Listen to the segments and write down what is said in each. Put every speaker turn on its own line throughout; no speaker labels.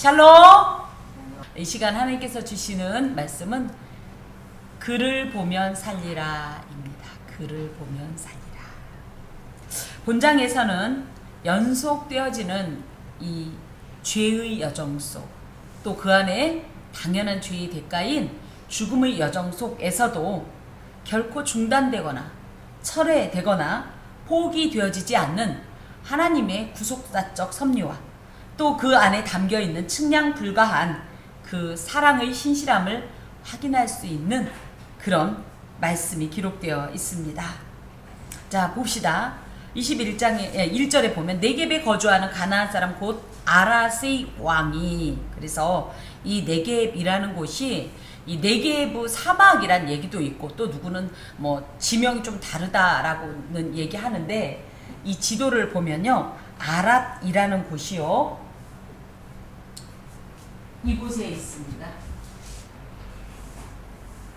샬롬! 이 시간 하나님께서 주시는 말씀은 그를 보면 살리라입니다. 그를 보면 살리라. 본장에서는 연속되어지는 이 죄의 여정 속, 또 그 안에 당연한 죄의 대가인 죽음의 여정 속에서도 결코 중단되거나 철회되거나 포기되어지지 않는 하나님의 구속사적 섭리와 또 그 안에 담겨있는 측량 불가한 그 사랑의 신실함을 확인할 수 있는 그런 말씀이 기록되어 있습니다. 자, 봅시다. 21장의 1절에 보면 네겝에 거주하는 가나안 사람 곧 아랏의 왕이, 그래서 이 네겝이라는 곳이 이 네게브 사막이란 얘기도 있고, 또 누구는 뭐 지명이 좀 다르다라고는 얘기하는데, 이 지도를 보면요, 아랏이라는 곳이요, 이곳에 있습니다.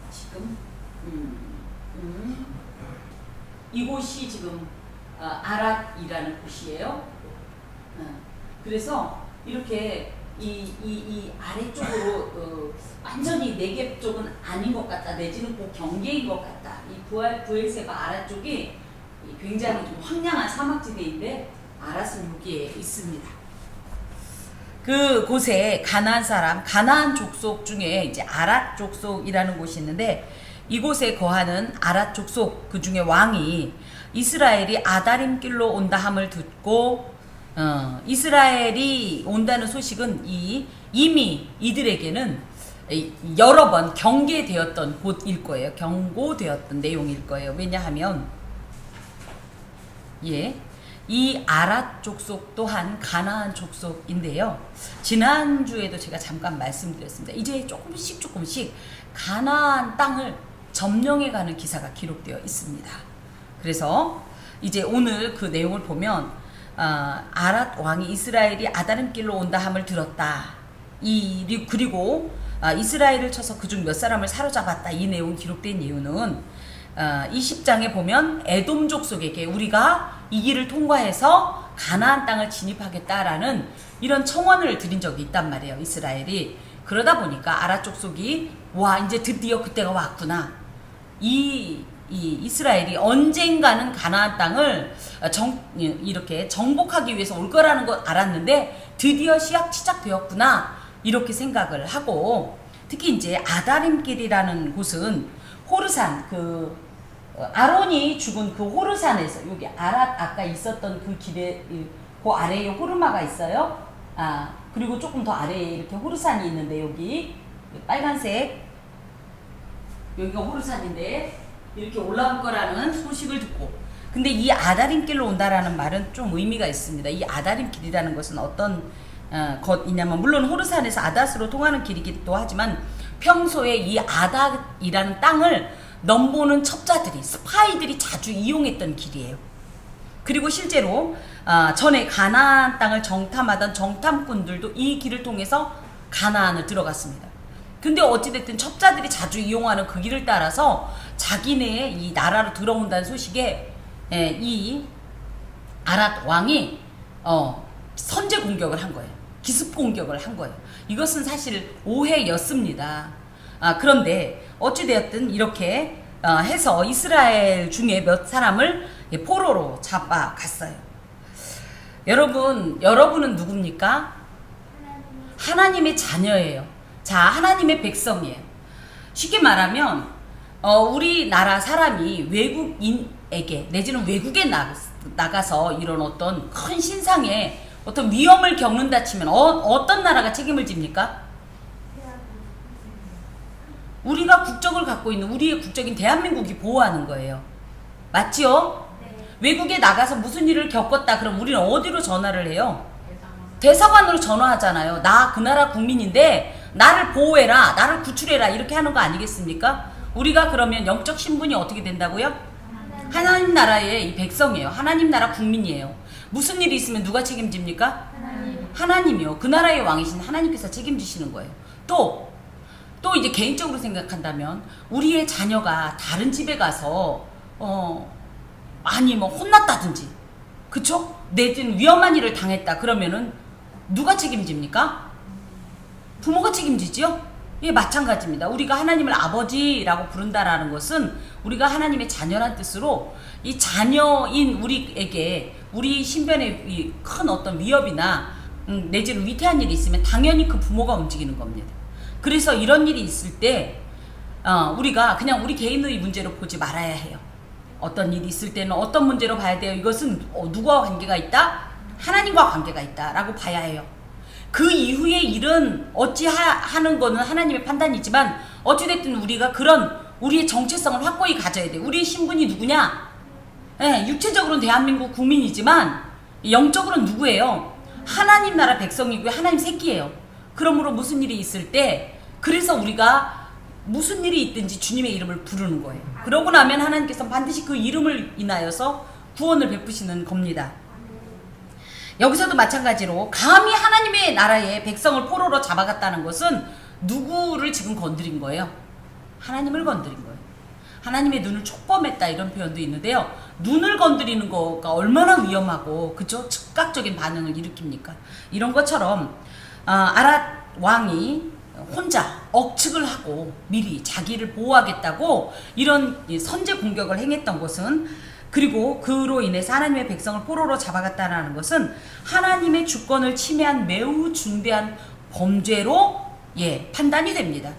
지금 이곳이 지금 아랏이라는 곳이에요. 그래서 이렇게 이 아래쪽으로 완전히 네겝 쪽은 아닌 것 같다, 내지는 그 경계인 것 같다. 이 부엘세바 아랫쪽이 굉장히 좀 황량한 사막지대인데 아랏은 여기에 있습니다. 그 곳에 가나안 사람, 가나안 족속 중에 이제 아랏 족속이라는 곳이 있는데, 이곳에 거하는 아랏 족속 그 중에 왕이 이스라엘이 아다림 길로 온다 함을 듣고, 이스라엘이 온다는 소식은 이미 이들에게는 여러 번 경계되었던 곳일 거예요. 경고되었던 내용일 거예요. 왜냐하면 이 아랏 족속 또한 가나안 족속인데요. 지난주에도 제가 잠깐 말씀드렸습니다. 이제 조금씩 가나안 땅을 점령해가는 기사가 기록되어 있습니다. 그래서 이제 오늘 그 내용을 보면 아랏 왕이 이스라엘이 아다림 길로 온다 함을 들었다. 그리고 이스라엘을 쳐서 그중 몇 사람을 사로잡았다. 이 내용이 기록된 이유는 이 10장에 보면 에돔 족속에게 우리가 이 길을 통과해서 가나안 땅을 진입하겠다라는 이런 청원을 드린 적이 있단 말이에요, 이스라엘이. 그러다 보니까 아랏 족속이 와, 이제 드디어 그때가 왔구나. 이 이스라엘이 언젠가는 가나안 땅을 이렇게 정복하기 위해서 올 거라는 걸 알았는데 드디어 시작되었구나, 이렇게 생각을 하고, 특히 이제 아다림길이라는 곳은 호르산, 아론이 죽은 그 호르산에서, 여기 아까 있었던 그 길에 그 아래에 호르마가 있어요. 그리고 조금 더 아래에 이렇게 호르산이 있는데, 여기 빨간색 여기가 호르산인데 이렇게 올라올 거라는 소식을 듣고, 근데 이 아다림길로 온다라는 말은 좀 의미가 있습니다. 이 아다림길이라는 것은 어떤 것이냐면, 물론 호르산에서 아닷으로 통하는 길이기도 하지만 평소에 이 아닷이라는 땅을 넘보는 첩자들이, 스파이들이 자주 이용했던 길이에요. 그리고 실제로 전에 가나안 땅을 정탐하던 정탐꾼들도 이 길을 통해서 가나안을 들어갔습니다. 근데 어찌됐든 첩자들이 자주 이용하는 그 길을 따라서 자기네 이 나라로 들어온다는 소식에 이 아랏 왕이 선제 공격을 한 거예요. 기습 공격을 한 거예요. 이것은 사실 오해였습니다. 그런데 어찌되었든 이렇게 해서 이스라엘 중에 몇 사람을 포로로 잡아갔어요. 여러분은 누굽니까? 하나님의 자녀예요. 자, 하나님의 백성이에요. 쉽게 말하면 우리나라 사람이 외국인에게 내지는 외국에 나가서 이런 어떤 큰 신상에 어떤 위험을 겪는다 치면 어떤 나라가 책임을 집니까? 우리가 국적을 갖고 있는 우리의 국적인 대한민국이 보호하는 거예요. 맞지요? 네. 외국에 나가서 무슨 일을 겪었다 그럼 우리는 어디로 전화를 해요? 대사관으로 전화하잖아요. 나 그 나라 국민인데 나를 보호해라, 나를 구출해라, 이렇게 하는 거 아니겠습니까? 우리가 그러면 영적 신분이 어떻게 된다고요? 하나님 나라의 이 백성이에요. 하나님 나라 국민이에요. 무슨 일이 있으면 누가 책임집니까? 하나님이요. 그 나라의 왕이신 하나님께서 책임지시는 거예요. 또 이제 개인적으로 생각한다면 우리의 자녀가 다른 집에 가서 많이 뭐 혼났다든지, 그쵸? 내지는 위험한 일을 당했다 그러면은 누가 책임집니까? 부모가 책임지지요? 예, 마찬가지입니다. 우리가 하나님을 아버지라고 부른다라는 것은 우리가 하나님의 자녀란 뜻으로 이 자녀인 우리에게 우리 신변에 큰 어떤 위협이나 내지는 위태한 일이 있으면 당연히 그 부모가 움직이는 겁니다. 그래서 이런 일이 있을 때 우리가 그냥 우리 개인의 문제로 보지 말아야 해요. 어떤 일이 있을 때는 어떤 문제로 봐야 돼요? 이것은 누구와 관계가 있다? 하나님과 관계가 있다 라고 봐야 해요. 그 이후의 일은 어찌하는 거는 하나님의 판단이지만 어찌됐든 우리가 그런 우리의 정체성을 확고히 가져야 돼요. 우리의 신분이 누구냐? 네, 육체적으로는 대한민국 국민이지만 영적으로는 누구예요? 하나님 나라 백성이고요. 하나님 새끼예요. 그러므로 무슨 일이 있을 때 그래서 우리가 무슨 일이 있든지 주님의 이름을 부르는 거예요. 그러고 나면 하나님께서 반드시 그 이름을 인하여서 구원을 베푸시는 겁니다. 여기서도 마찬가지로 감히 하나님의 나라의 백성을 포로로 잡아갔다는 것은 누구를 지금 건드린 거예요? 하나님을 건드린 거예요. 하나님의 눈을 촉범했다 이런 표현도 있는데요. 눈을 건드리는 거가 얼마나 위험하고 그죠? 즉각적인 반응을 일으킵니까? 이런 것처럼 아랏 왕이 혼자 억측을 하고 미리 자기를 보호하겠다고 이런 선제 공격을 행했던 것은 그리고 그로 인해서 하나님의 백성을 포로로 잡아갔다는 것은 하나님의 주권을 침해한 매우 중대한 범죄로 판단이 됩니다.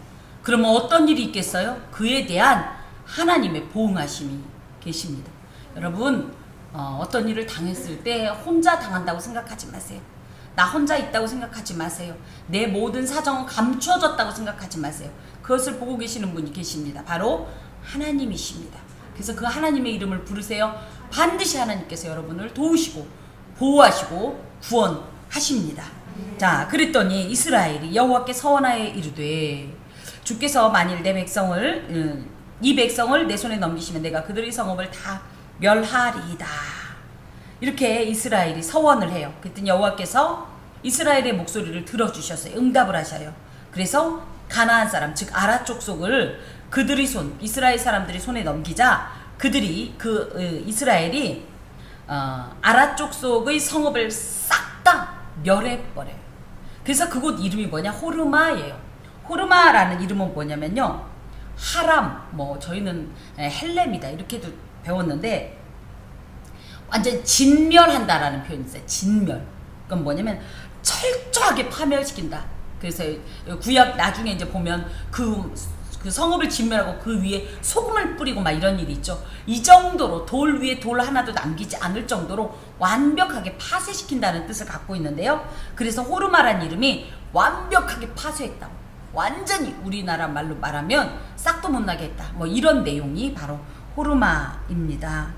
그러면 어떤 일이 있겠어요? 그에 대한 하나님의 보응하심이 계십니다. 여러분 어떤 일을 당했을 때 혼자 당한다고 생각하지 마세요. 나 혼자 있다고 생각하지 마세요. 내 모든 사정은 감추어졌다고 생각하지 마세요. 그것을 보고 계시는 분이 계십니다. 바로 하나님이십니다. 그래서 그 하나님의 이름을 부르세요. 반드시 하나님께서 여러분을 도우시고 보호하시고 구원하십니다. 자, 그랬더니 이스라엘이 여호와께 서원하여 이르되 주께서 만일 내 백성을 이 백성을 내 손에 넘기시면 내가 그들의 성읍을 다 멸하리이다. 이렇게 이스라엘이 서원을 해요. 그랬더니 여호와께서 이스라엘의 목소리를 들어주셨어요. 응답을 하셔요. 그래서 가나안 사람 즉 아랏 족속을 그들의 손 이스라엘 사람들이 손에 넘기자 그들이 이스라엘이 아랏 족속의 성읍을 싹 다 멸해버려요. 그래서 그곳 이름이 뭐냐? 호르마예요. 호르마라는 이름은 뭐냐면요, 하람 저희는 헬렘이다 이렇게도 배웠는데 완전 진멸한다라는 표현이 있어요. 진멸. 그건 뭐냐면 철저하게 파멸시킨다. 그래서 구약 나중에 이제 보면 그 성읍을 진멸하고 그 위에 소금을 뿌리고 막 이런 일이 있죠. 이 정도로 돌 위에 돌 하나도 남기지 않을 정도로 완벽하게 파쇄시킨다는 뜻을 갖고 있는데요. 그래서 호르마란 이름이 완벽하게 파쇄했다. 완전히 우리나라 말로 말하면 싹도 못 나게 했다. 이런 내용이 바로 호르마입니다.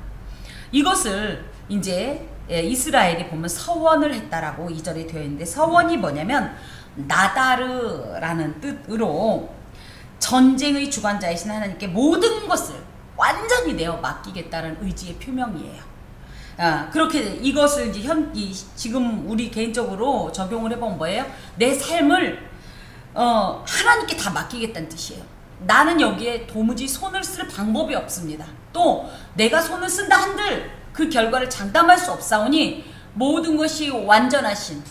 이것을 이제 이스라엘이 보면 서원을 했다라고 2절에 되어 있는데 서원이 뭐냐면 나다르라는 뜻으로 전쟁의 주관자이신 하나님께 모든 것을 완전히 내어 맡기겠다는 의지의 표명이에요. 그렇게 이것을 이제 지금 우리 개인적으로 적용을 해본 뭐예요? 내 삶을 하나님께 다 맡기겠다는 뜻이에요. 나는 여기에 도무지 손을 쓸 방법이 없습니다. 또 내가 손을 쓴다 한들 그 결과를 장담할 수 없사오니 모든 것이 완전하신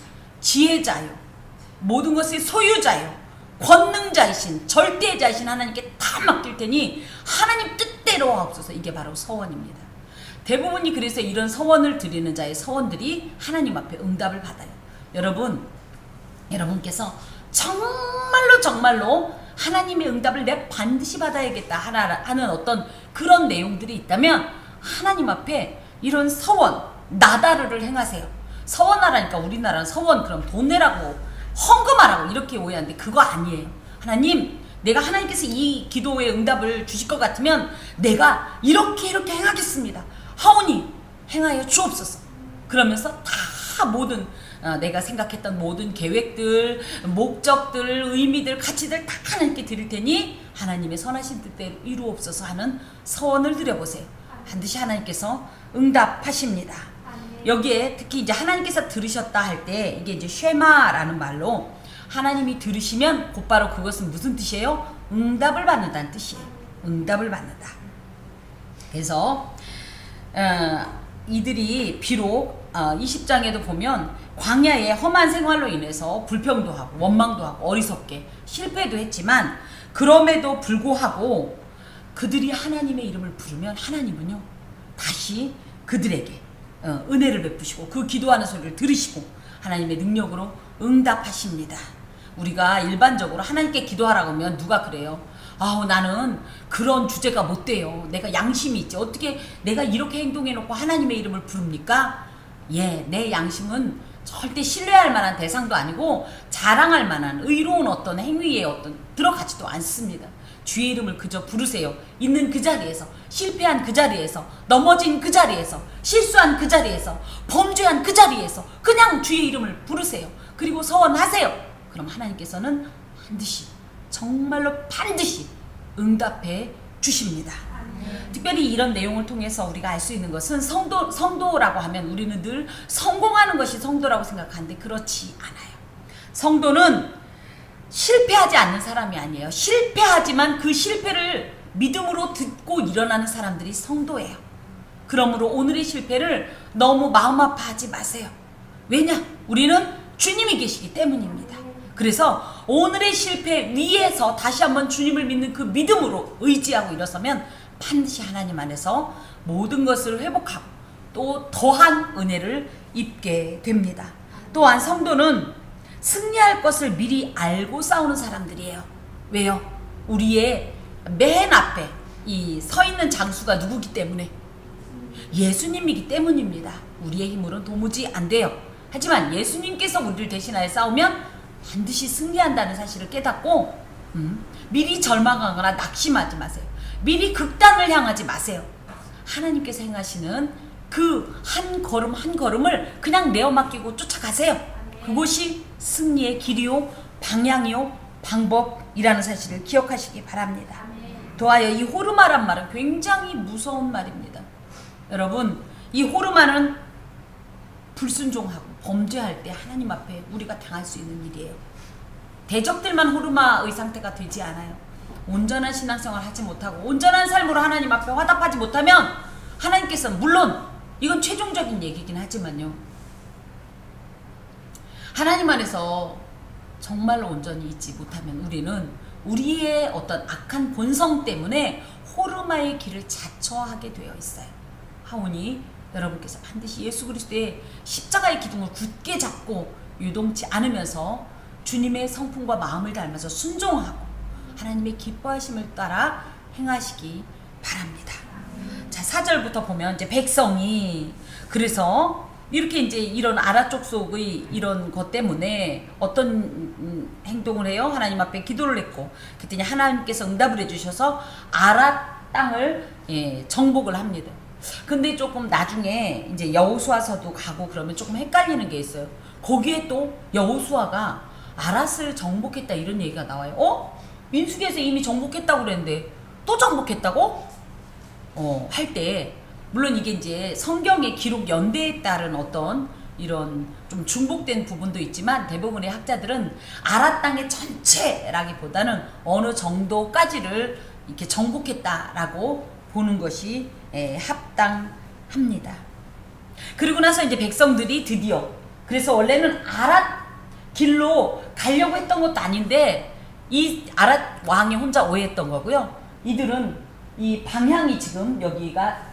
지혜자요 모든 것의 소유자요 권능자이신 절대자이신 하나님께 다 맡길 테니 하나님 뜻대로 하옵소서. 이게 바로 서원입니다. 대부분이 그래서 이런 서원을 드리는 자의 서원들이 하나님 앞에 응답을 받아요. 여러분께서 정말로 하나님의 응답을 내가 반드시 받아야겠다 하는 어떤 그런 내용들이 있다면 하나님 앞에 이런 서원, 나다르를 행하세요. 서원하라니까 우리나라는 서원 그럼 돈 내라고 헌금하라고 이렇게 오해하는데 그거 아니에요. 하나님, 내가 하나님께서 이 기도의 응답을 주실 것 같으면 내가 이렇게 행하겠습니다. 하오니 행하여 주옵소서. 그러면서 다 모든 내가 생각했던 모든 계획들, 목적들, 의미들, 가치들 다 하나님께 드릴 테니 하나님의 선하신 뜻대로 이루옵소서 하는 서원을 드려보세요. 반드시 하나님께서 응답하십니다. 여기에 특히 이제 하나님께서 들으셨다 할 때 이게 이제 쉐마라는 말로 하나님이 들으시면 곧바로 그것은 무슨 뜻이에요? 응답을 받는다는 뜻이에요. 응답을 받는다. 그래서 이들이 비록 20장에도 보면 광야의 험한 생활로 인해서 불평도 하고 원망도 하고 어리석게 실패도 했지만 그럼에도 불구하고 그들이 하나님의 이름을 부르면 하나님은요 다시 그들에게 은혜를 베푸시고 그 기도하는 소리를 들으시고 하나님의 능력으로 응답하십니다. 우리가 일반적으로 하나님께 기도하라고 하면 누가 그래요? 아우 나는 그런 주제가 못 돼요. 내가 양심이 있지. 어떻게 내가 이렇게 행동해놓고 하나님의 이름을 부릅니까? 예, 내 양심은 절대 신뢰할 만한 대상도 아니고 자랑할 만한 의로운 어떤 행위에 들어가지도 않습니다. 주의 이름을 그저 부르세요. 있는 그 자리에서, 실패한 그 자리에서, 넘어진 그 자리에서, 실수한 그 자리에서, 범죄한 그 자리에서 그냥 주의 이름을 부르세요. 그리고 서원하세요. 그럼 하나님께서는 반드시, 정말로 반드시 응답해 주십니다. 특별히 이런 내용을 통해서 우리가 알 수 있는 것은 성도라고 하면 우리는 늘 성공하는 것이 성도라고 생각하는데 그렇지 않아요. 성도는 실패하지 않는 사람이 아니에요. 실패하지만 그 실패를 믿음으로 듣고 일어나는 사람들이 성도예요. 그러므로 오늘의 실패를 너무 마음 아파하지 마세요. 왜냐? 우리는 주님이 계시기 때문입니다. 그래서 오늘의 실패 위에서 다시 한번 주님을 믿는 그 믿음으로 의지하고 일어서면 반드시 하나님 안에서 모든 것을 회복하고 또 더한 은혜를 입게 됩니다. 또한 성도는 승리할 것을 미리 알고 싸우는 사람들이에요. 왜요? 우리의 맨 앞에 이 서 있는 장수가 누구기 때문에? 예수님이기 때문입니다. 우리의 힘으로는 도무지 안 돼요. 하지만 예수님께서 우리를 대신하여 싸우면 반드시 승리한다는 사실을 깨닫고 미리 절망하거나 낙심하지 마세요. 미리 극단을 향하지 마세요. 하나님께서 행하시는 그 한 걸음 한 걸음을 그냥 내어 맡기고 쫓아가세요. 그것이 승리의 길이요, 방향이요, 방법이라는 사실을 기억하시기 바랍니다. 더하여 이 호르마란 말은 굉장히 무서운 말입니다. 여러분, 이 호르마는 불순종하고 범죄할 때 하나님 앞에 우리가 당할 수 있는 일이에요. 대적들만 호르마의 상태가 되지 않아요. 온전한 신앙생활을 하지 못하고 온전한 삶으로 하나님 앞에 화답하지 못하면 하나님께서 물론 이건 최종적인 얘기긴 하지만요. 하나님 안에서 정말로 온전히 있지 못하면 우리는 우리의 어떤 악한 본성 때문에 호르마의 길을 자처하게 되어 있어요. 하오니 여러분께서 반드시 예수 그리스도의 십자가의 기둥을 굳게 잡고 유동치 않으면서 주님의 성품과 마음을 닮아서 순종하고 하나님의 기뻐하심을 따라 행하시기 바랍니다. 자, 4절부터 보면 이제 백성이 그래서 이렇게 이제 이런 아라 족속의 이런 것 때문에 어떤 행동을 해요? 하나님 앞에 기도를 했고 그랬더니 하나님께서 응답을 해주셔서 아라 땅을 정복을 합니다. 근데 조금 나중에 이제 여호수아서도 가고 그러면 조금 헷갈리는 게 있어요. 거기에 또 여호수아가 아랏을 정복했다 이런 얘기가 나와요. 민수기에서 이미 정복했다고 그랬는데 또 정복했다고? 할 때 물론 이게 이제 성경의 기록 연대에 따른 어떤 이런 좀 중복된 부분도 있지만 대부분의 학자들은 아랏 땅의 전체라기보다는 어느 정도까지를 이렇게 정복했다라고 보는 것이 합당합니다. 그리고 나서 이제 백성들이 드디어 그래서 원래는 아랏 길로 가려고 했던 것도 아닌데 이 아랏 왕이 혼자 오해했던 거고요. 이들은 이 방향이 지금 여기가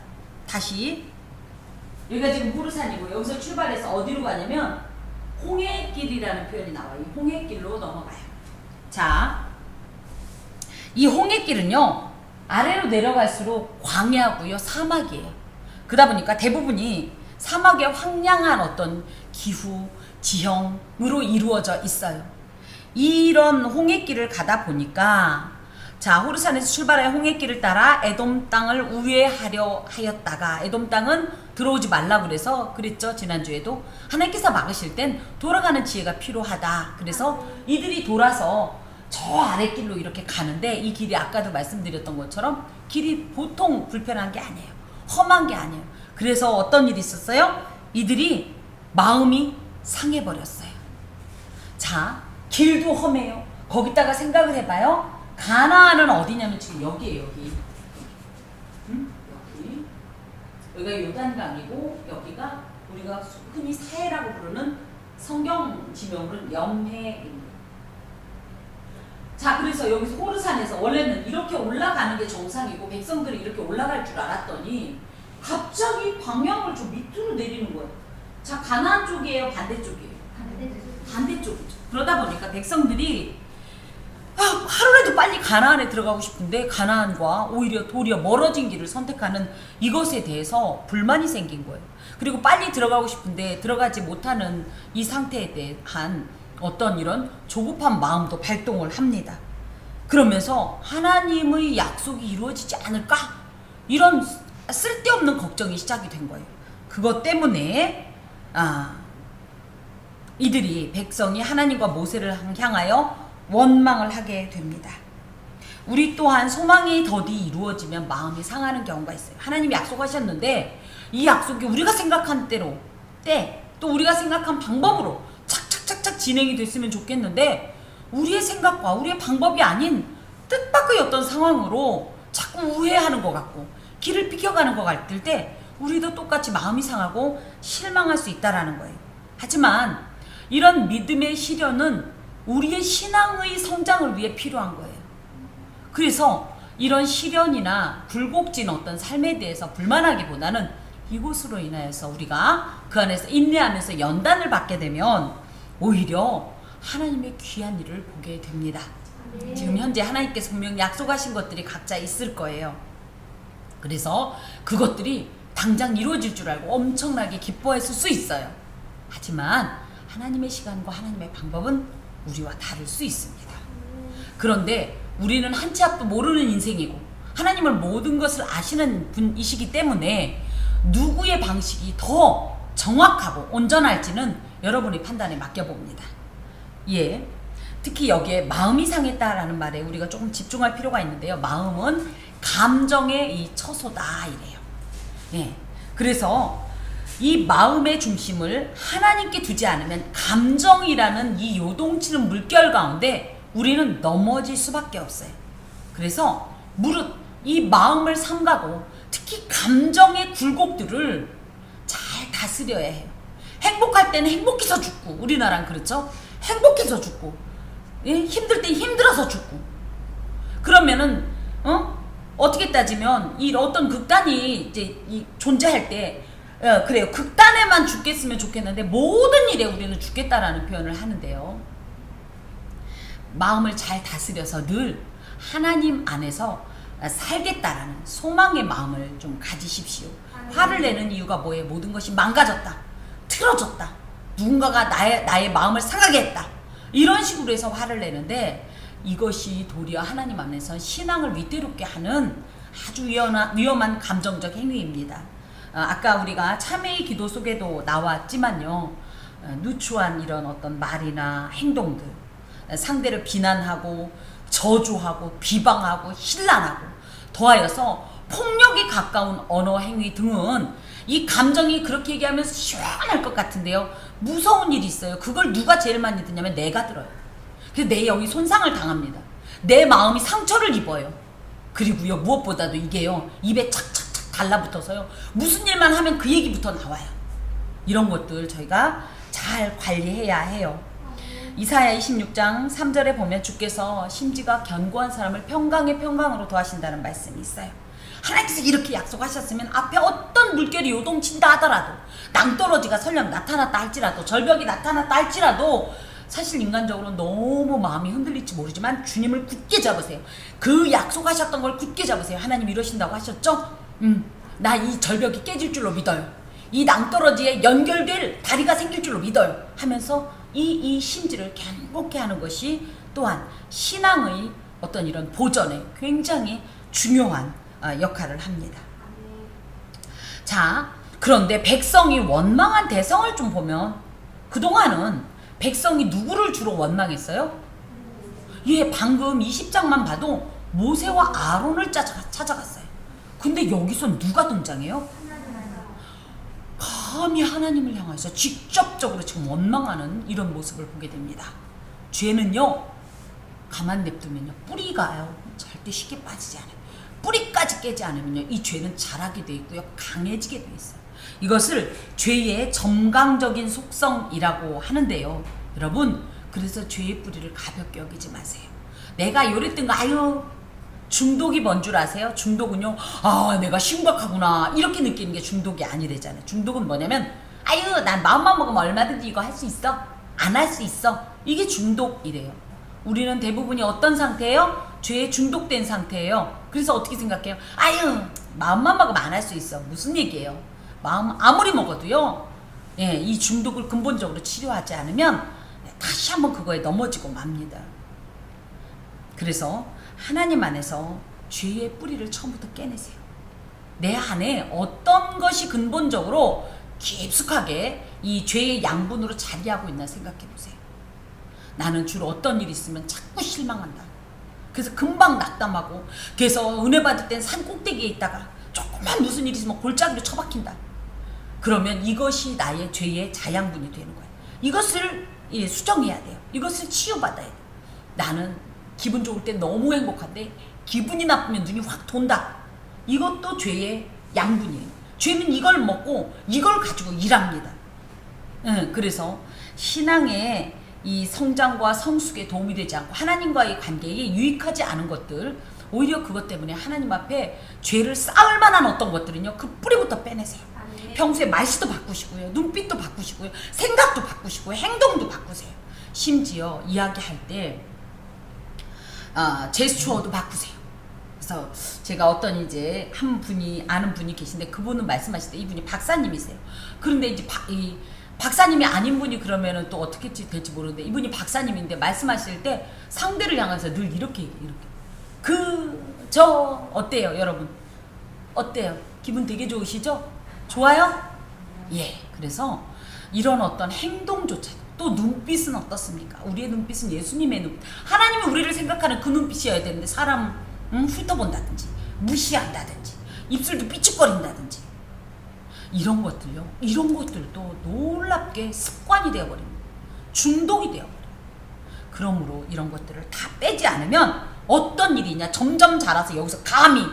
다시 여기가 지금 후르산이고 여기서 출발해서 어디로 가냐면 홍해길이라는 표현이 나와요. 이 홍해길로 넘어가요. 자, 이 홍해길은요 아래로 내려갈수록 광야고요 사막이에요. 그러다 보니까 대부분이 사막의 황량한 어떤 기후 지형으로 이루어져 있어요. 이런 홍해길을 가다 보니까 자 호르산에서 출발해 홍해길을 따라 에돔 땅을 우회하려 하였다가 에돔 땅은 들어오지 말라 그래서 그랬죠. 지난주에도 하나님께서 막으실 땐 돌아가는 지혜가 필요하다. 그래서 이들이 돌아서 저 아랫길로 이렇게 가는데 이 길이 아까도 말씀드렸던 것처럼 길이 보통 불편한 게 아니에요. 험한 게 아니에요. 그래서 어떤 일이 있었어요? 이들이 마음이 상해버렸어요. 자, 길도 험해요. 거기다가 생각을 해봐요. 가나안은 어디냐면 지금 여기에요. 여기. 여기. 여기가 요단강이고 여기가 우리가 흔히 사해라고 부르는 성경 지명으로는 염해입니다. 자, 그래서 여기서 호르산에서 원래는 이렇게 올라가는 게 정상이고 백성들이 이렇게 올라갈 줄 알았더니 갑자기 방향을 좀 밑으로 내리는 거예요. 자, 가나안 쪽이에요, 반대쪽이에요? 반대쪽이죠. 그러다 보니까 백성들이 하루라도 빨리 가나안에 들어가고 싶은데 가나안과 오히려 도리어 멀어진 길을 선택하는 이것에 대해서 불만이 생긴 거예요. 그리고 빨리 들어가고 싶은데 들어가지 못하는 이 상태에 대한 어떤 이런 조급한 마음도 발동을 합니다. 그러면서 하나님의 약속이 이루어지지 않을까? 이런 쓸데없는 걱정이 시작이 된 거예요. 그것 때문에 이들이 백성이 하나님과 모세를 향하여 원망을 하게 됩니다. 우리 또한 소망이 더디 이루어지면 마음이 상하는 경우가 있어요. 하나님이 약속하셨는데 이 약속이 우리가 생각한 대로 또 우리가 생각한 방법으로 착착착착 진행이 됐으면 좋겠는데 우리의 생각과 우리의 방법이 아닌 뜻밖의 어떤 상황으로 자꾸 우회하는 것 같고 길을 비켜가는 것 같을 때 우리도 똑같이 마음이 상하고 실망할 수 있다라는 거예요. 하지만 이런 믿음의 시련은 우리의 신앙의 성장을 위해 필요한 거예요. 그래서 이런 시련이나 굴곡진 어떤 삶에 대해서 불만하기보다는 이곳으로 인하여서 우리가 그 안에서 인내하면서 연단을 받게 되면 오히려 하나님의 귀한 일을 보게 됩니다. 지금 현재 하나님께서 분명히 약속하신 것들이 각자 있을 거예요. 그래서 그것들이 당장 이루어질 줄 알고 엄청나게 기뻐했을 수 있어요. 하지만 하나님의 시간과 하나님의 방법은 우리와 다를 수 있습니다. 그런데 우리는 한 치 앞도 모르는 인생이고 하나님을 모든 것을 아시는 분이시기 때문에 누구의 방식이 더 정확하고 온전할지는 여러분의 판단에 맡겨봅니다. 예, 특히 여기에 마음이 상했다라는 말에 우리가 조금 집중할 필요가 있는데요. 마음은 감정의 이 처소다 이래요. 예, 그래서 이 마음의 중심을 하나님께 두지 않으면 감정이라는 이 요동치는 물결 가운데 우리는 넘어질 수밖에 없어요. 그래서 무릇 이 마음을 삼가고 특히 감정의 굴곡들을 잘 다스려야 해요. 행복할 때는 행복해서 죽고, 우리나라는 그렇죠? 행복해서 죽고, 힘들 때 힘들어서 죽고. 그러면은 어떻게 따지면 이 어떤 극단이 이제 존재할 때 그래요. 극단에만 죽겠으면 좋겠는데 모든 일에 우리는 죽겠다라는 표현을 하는데요. 마음을 잘 다스려서 늘 하나님 안에서 살겠다라는 소망의 마음을 좀 가지십시오. 화를 내는 이유가 뭐예요? 모든 것이 망가졌다, 틀어졌다, 누군가가 나의 마음을 상하게 했다, 이런 식으로 해서 화를 내는데 이것이 도리어 하나님 안에서 신앙을 위태롭게 하는 아주 위험한 감정적 행위입니다. 아까 우리가 참회의 기도 속에도 나왔지만요, 누추한 이런 어떤 말이나 행동들, 상대를 비난하고 저주하고 비방하고 신란하고 더하여서 폭력에 가까운 언어 행위 등은 이 감정이 그렇게 얘기하면서 시원할 것 같은데요, 무서운 일이 있어요. 그걸 누가 제일 많이 듣냐면 내가 들어요. 그래서 내 영이 손상을 당합니다. 내 마음이 상처를 입어요. 그리고요, 무엇보다도 이게요, 입에 착착착 달라붙어서요, 무슨 일만 하면 그 얘기부터 나와요. 이런 것들 저희가 잘 관리해야 해요. 이사야 26장 3절에 보면 주께서 심지가 견고한 사람을 평강의 평강으로 더하신다는 말씀이 있어요. 하나님께서 이렇게 약속하셨으면 앞에 어떤 물결이 요동친다 하더라도, 낭떠러지가 설령 나타났다 할지라도, 절벽이 나타났다 할지라도 사실 인간적으로 너무 마음이 흔들릴지 모르지만 주님을 굳게 잡으세요. 그 약속하셨던 걸 굳게 잡으세요. 하나님 이러신다고 하셨죠? 나 이 절벽이 깨질 줄로 믿어요. 이 낭떠러지에 연결될 다리가 생길 줄로 믿어요. 하면서 이 심지를 견고케 하는 것이 또한 신앙의 어떤 이런 보전에 굉장히 중요한 역할을 합니다. 자, 그런데 백성이 원망한 대상을 좀 보면 그동안은 백성이 누구를 주로 원망했어요? 예, 방금 20장만 봐도 모세와 아론을 찾아갔어요. 근데 여기서 누가 등장해요? 감히 하나님을 향해서 직접적으로 지금 원망하는 이런 모습을 보게 됩니다. 죄는요, 가만 냅두면요, 뿌리가요 절대 쉽게 빠지지 않아요. 뿌리까지 깨지 않으면요, 이 죄는 자라게 돼 있고요, 강해지게 돼 있어요. 이것을 죄의 점강적인 속성이라고 하는데요. 여러분, 그래서 죄의 뿌리를 가볍게 여기지 마세요. 내가 요랬던 거 아유 중독이 뭔 줄 아세요? 중독은요, 아 내가 심각하구나 이렇게 느끼는 게 중독이 아니래잖아요. 중독은 뭐냐면 아유 난 마음만 먹으면 얼마든지 이거 할 수 있어? 안 할 수 있어? 이게 중독이래요. 우리는 대부분이 어떤 상태예요? 죄에 중독된 상태예요. 그래서 어떻게 생각해요? 아유 마음만 먹으면 안 할 수 있어. 무슨 얘기예요? 마음 아무리 먹어도요, 예, 이 중독을 근본적으로 치료하지 않으면 다시 한번 그거에 넘어지고 맙니다. 그래서 하나님 안에서 죄의 뿌리를 처음부터 깨내세요. 내 안에 어떤 것이 근본적으로 깊숙하게 이 죄의 양분으로 자리하고 있나 생각해 보세요. 나는 주로 어떤 일이 있으면 자꾸 실망한다. 그래서 금방 낙담하고, 그래서 은혜 받을 땐 산 꼭대기에 있다가 조금만 무슨 일이 있으면 골짜기로 처박힌다. 그러면 이것이 나의 죄의 자양분이 되는 거예요. 이것을 수정해야 돼요. 이것을 치유받아야 돼요. 나는 기분 좋을 때 너무 행복한데 기분이 나쁘면 눈이 확 돈다. 이것도 죄의 양분이에요. 죄는 이걸 먹고 이걸 가지고 일합니다. 그래서 신앙의 이 성장과 성숙에 도움이 되지 않고 하나님과의 관계에 유익하지 않은 것들, 오히려 그것 때문에 하나님 앞에 죄를 쌓을 만한 어떤 것들은요, 그 뿌리부터 빼내세요. 평소에 말씨도 바꾸시고요, 눈빛도 바꾸시고요, 생각도 바꾸시고요, 행동도 바꾸세요. 심지어 이야기할 때 제스처도 바꾸세요. 그래서 제가 어떤 이제 한 분이 아는 분이 계신데, 그분은 말씀하실 때 이분이 박사님이세요. 그런데 이제 이 박사님이 아닌 분이 그러면은 또 어떻게 될지 모르는데, 이분이 박사님인데 말씀하실 때 상대를 향해서 늘 이렇게 얘기해요. 이렇게. 저 어때요, 여러분? 어때요? 기분 되게 좋으시죠? 좋아요? 예. 그래서 이런 어떤 행동조차도, 또 눈빛은 어떻습니까? 우리의 눈빛은 예수님의 눈빛. 하나님이 우리를 생각하는 그 눈빛이어야 되는데, 사람 훑어본다든지 무시한다든지 입술도 삐죽거린다든지, 이런 것들요, 이런 것들도 놀랍게 습관이 되어버립니다. 중독이 되어버려요. 그러므로 이런 것들을 다 빼지 않으면 어떤 일이냐, 점점 자라서 여기서 감히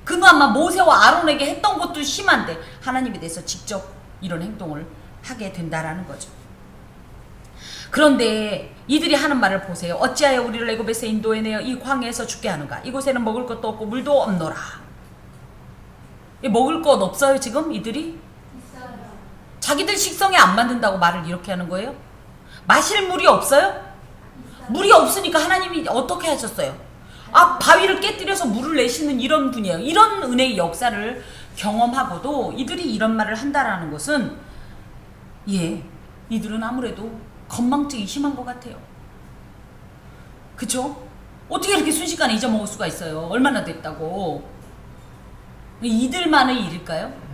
그나마 모세와 아론에게 했던 것도 심한데 하나님에 대해서 직접 이런 행동을 하게 된다라는 거죠. 그런데 이들이 하는 말을 보세요. 어찌하여 우리를 애굽에서 인도해내어 이 광야에서 죽게 하는가? 이곳에는 먹을 것도 없고 물도 없노라. 먹을 것 없어요 지금 이들이? 있어요. 자기들 식성에 안 맞는다고 말을 이렇게 하는 거예요? 마실 물이 없어요? 있어요. 물이 없으니까 하나님이 어떻게 하셨어요? 바위를 깨뜨려서 물을 내시는 이런 분이에요. 이런 은혜의 역사를 경험하고도 이들이 이런 말을 한다라는 것은, 예, 이들은 아무래도 건망증이 심한 것 같아요. 그쵸? 어떻게 이렇게 순식간에 잊어먹을 수가 있어요? 얼마나 됐다고. 이들만의 일일까요?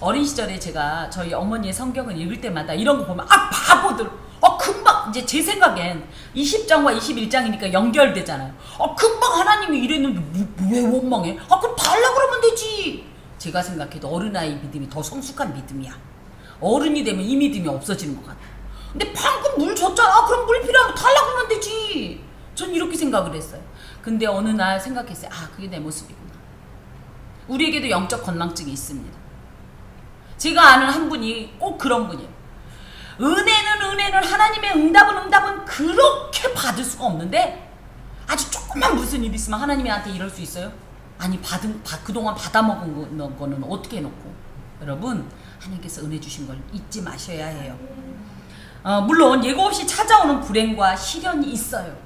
어린 시절에 제가 저희 어머니의 성경을 읽을 때마다 이런 거 보면 바보들, 금방, 이제 제 생각엔 20장과 21장이니까 연결되잖아요. 금방 하나님이 이랬는데 왜 원망해? 그럼 달라 그러면 되지. 제가 생각해도 어른아이 믿음이 더 성숙한 믿음이야. 어른이 되면 이 믿음이 없어지는 것 같아. 근데 방금 물 줬잖아. 그럼 물 필요하면 달라 그러면 되지. 전 이렇게 생각을 했어요. 근데 어느 날 생각했어요. 그게 내 모습이구나. 우리에게도 영적 건망증이 있습니다. 제가 아는 한 분이 꼭 그런 분이에요. 은혜는 하나님의 응답은 그렇게 받을 수가 없는데, 아주 조금만 무슨 일 있으면 하나님이 나한테 이럴 수 있어요? 아니 그동안 받아먹은 거는 어떻게 해놓고. 여러분, 하나님께서 은혜 주신 걸 잊지 마셔야 해요. 물론 예고 없이 찾아오는 불행과 시련이 있어요.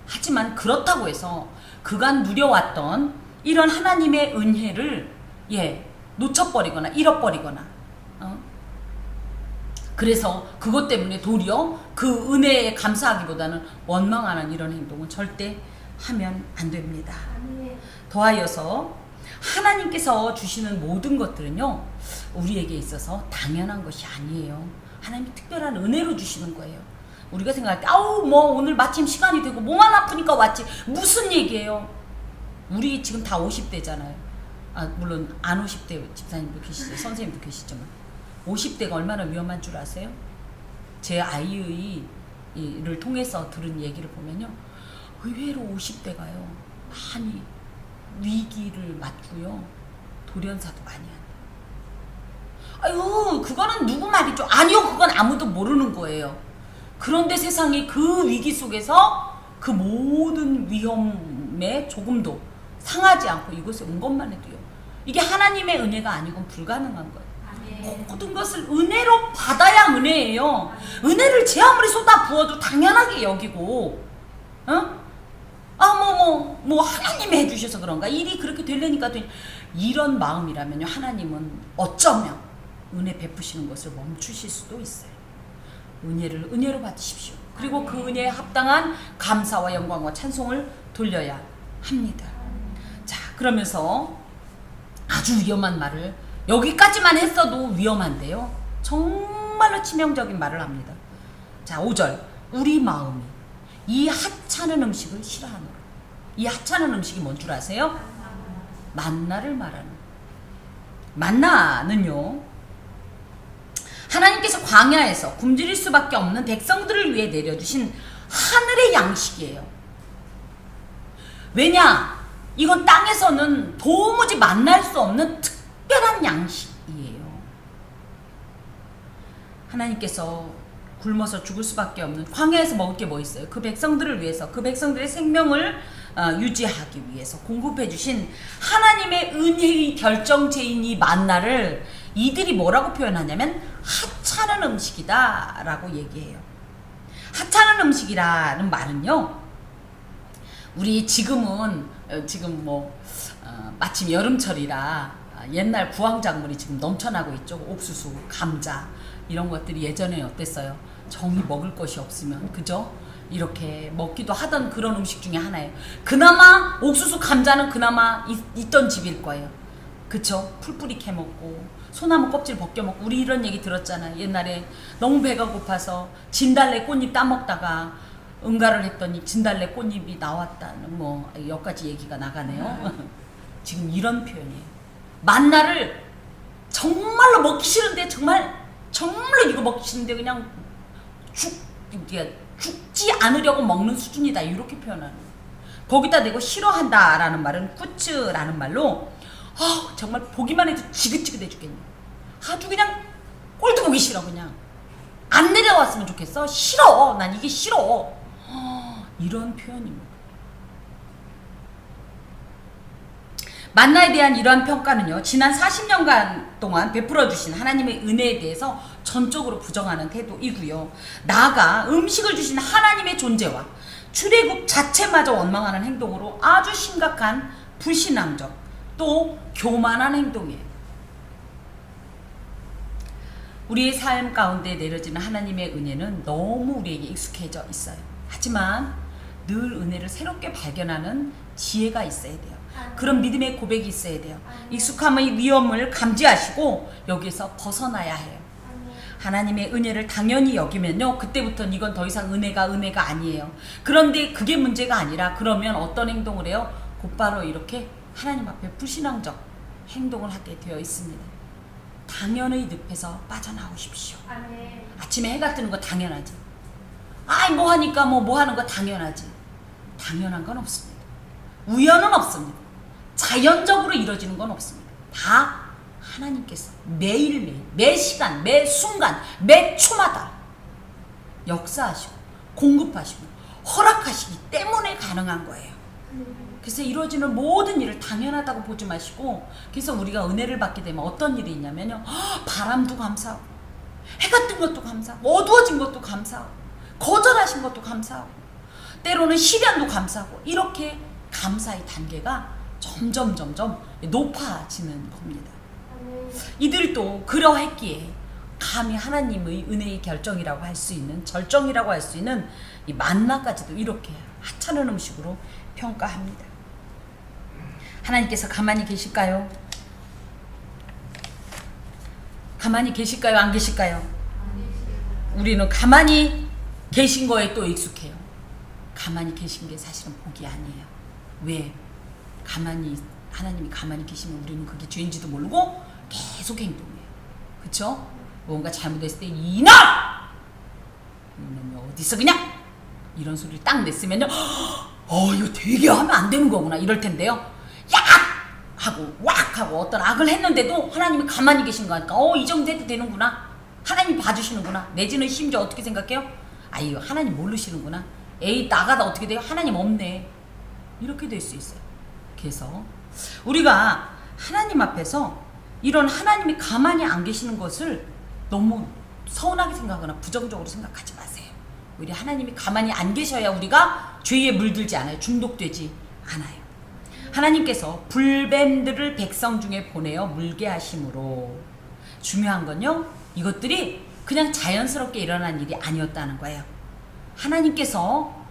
하지만 그렇다고 해서 그간 누려왔던 이런 하나님의 은혜를 놓쳐버리거나 잃어버리거나, 그래서 그것 때문에 도리어 그 은혜에 감사하기보다는 원망하는 이런 행동은 절대 하면 안 됩니다. 더하여서 하나님께서 주시는 모든 것들은요, 우리에게 있어서 당연한 것이 아니에요. 하나님이 특별한 은혜로 주시는 거예요. 우리가 생각할 때 오늘 마침 시간이 되고 몸만 아프니까 왔지, 무슨 얘기예요? 우리 지금 다 50대잖아요. 물론 안 50대 집사님도 계시죠, 선생님도 계시지만 50대가 얼마나 위험한 줄 아세요? 제 아이의 를 통해서 들은 얘기를 보면요, 의외로 50대가요 많이 위기를 맞고요, 돌연사도 많이 한다. 아유, 그거는 누구 말이죠? 아니요, 그건 아무도 모르는 거예요. 그런데 세상이 그 위기 속에서 그 모든 위험에 조금도 상하지 않고 이곳에 온 것만 해도요. 이게 하나님의 은혜가 아니고는 불가능한 거예요. 모든 것을 은혜로 받아야 은혜예요. 은혜를 제 아무리 쏟아 부어도 당연하게 여기고, 하나님이 해주셔서 그런가? 일이 그렇게 되려니까 이런 마음이라면요, 하나님은 어쩌면 은혜 베푸시는 것을 멈추실 수도 있어요. 은혜를 은혜로 받으십시오. 그리고 그 은혜에 합당한 감사와 영광과 찬송을 돌려야 합니다. 자, 그러면서 아주 위험한 말을, 여기까지만 했어도 위험한데요, 정말로 치명적인 말을 합니다. 자, 5절. 우리 마음이 이 하찮은 음식을 싫어하노라. 이 하찮은 음식이 뭔 줄 아세요? 만나를 말하는. 만나는요, 하나님께서 광야에서 굶주릴 수밖에 없는 백성들을 위해 내려주신 하늘의 양식이에요. 왜냐? 이건 땅에서는 도무지 만날 수 없는 특별한 양식이에요. 하나님께서 굶어서 죽을 수밖에 없는 광야에서 먹을 게 뭐 있어요? 그 백성들을 위해서, 그 백성들의 생명을 유지하기 위해서 공급해 주신 하나님의 은혜의 결정체인 이 만나를 이들이 뭐라고 표현하냐면 하찮은 음식이다 라고 얘기해요. 하찮은 음식이라는 말은요, 우리 지금 마침 여름철이라 옛날 구황작물이 지금 넘쳐나고 있죠. 옥수수, 감자 이런 것들이 예전에 어땠어요? 정이 먹을 것이 없으면, 그죠? 이렇게 먹기도 하던 그런 음식 중에 하나예요. 그나마 옥수수, 감자는 그나마 있던 집일 거예요. 그쵸? 풀뿌리 캐먹고 소나무 껍질 벗겨먹고. 우리 이런 얘기 들었잖아. 옛날에 너무 배가 고파서 진달래 꽃잎 따먹다가 응가를 했더니 진달래 꽃잎이 나왔다는 여기까지 얘기가 나가네요. 지금 이런 표현이에요. 만나를 정말로 먹기 싫은데, 정말로 이거 먹기 싫은데 그냥 죽지 않으려고 먹는 수준이다, 이렇게 표현하는 거예요. 거기다 대고 싫어한다 라는 말은 꾸츠라는 말로 정말 보기만 해도 지긋지긋해 죽겠네. 아주 그냥 꼴도 보기 싫어. 그냥 안 내려왔으면 좋겠어. 싫어. 난 이게 싫어. 이런 표현입니다. 만나에 대한 이러한 평가는요, 지난 40년간 동안 베풀어 주신 하나님의 은혜에 대해서 전적으로 부정하는 태도이고요, 나아가 음식을 주신 하나님의 존재와 출애굽 자체마저 원망하는 행동으로 아주 심각한 불신앙적 또 교만한 행동이에요. 우리의 삶 가운데 내려지는 하나님의 은혜는 너무 우리에게 익숙해져 있어요. 하지만 늘 은혜를 새롭게 발견하는 지혜가 있어야 돼요. 그런 믿음의 고백이 있어야 돼요. 익숙함의 위험을 감지하시고 여기에서 벗어나야 해요. 하나님의 은혜를 당연히 여기면요, 그때부터는 이건 더 이상 은혜가 아니에요. 그런데 그게 문제가 아니라, 그러면 어떤 행동을 해요? 곧바로 이렇게 하나님 앞에 불신앙적 행동을 하게 되어 있습니다. 당연의 늪에서 빠져나오십시오. 아침에 해가 뜨는 거 당연하지. 뭐 하니까 뭐 하는 거 당연하지. 당연한 건 없습니다. 우연은 없습니다. 자연적으로 이루어지는 건 없습니다. 다 하나님께서 매일매일, 매 시간, 매 순간, 매 초마다 역사하시고 공급하시고 허락하시기 때문에 가능한 거예요. 그래서 이루어지는 모든 일을 당연하다고 보지 마시고, 그래서 우리가 은혜를 받게 되면 어떤 일이 있냐면요, 바람도 감사하고, 해가 뜬 것도 감사하고, 어두워진 것도 감사하고, 거절하신 것도 감사하고, 때로는 시련도 감사하고, 이렇게 감사의 단계가 점점 높아지는 겁니다. 이들도 그러했기에 감히 하나님의 은혜의 결정이라고 할 수 있는, 절정이라고 할 수 있는 이 만나까지도 이렇게 하찮은 음식으로 평가합니다. 하나님께서 가만히 계실까요? 가만히 계실까요? 안 계실까요? 우리는 가만히 계신 거에 또 익숙해요. 가만히 계신 게 사실은 복이 아니에요. 왜? 하나님이 가만히 계시면 우리는 그게 죄인지도 모르고 계속 행동해요. 그쵸? 뭔가 잘못했을 때 이놈! 이놈이 어디서 그냥! 이런 소리를 딱 냈으면요, 이거 되게 하면 안 되는 거구나 이럴 텐데요, 야! 하고 왁 하고 어떤 악을 했는데도 하나님이 가만히 계신 거니까 이 정도 해도 되는구나. 하나님 봐주시는구나. 내지는 심지어 어떻게 생각해요? 아유, 하나님 모르시는구나. 에이, 나가다 어떻게 돼요? 하나님 없네. 이렇게 될 수 있어요. 그래서 우리가 하나님 앞에서 이런 하나님이 가만히 안 계시는 것을 너무 서운하게 생각하거나 부정적으로 생각하지 마세요. 우리 하나님이 가만히 안 계셔야 우리가 죄에 물들지 않아요. 중독되지 않아요. 하나님께서 불뱀들을 백성 중에 보내어 물게 하심으로, 중요한 건요, 이것들이 그냥 자연스럽게 일어난 일이 아니었다는 거예요. 하나님께서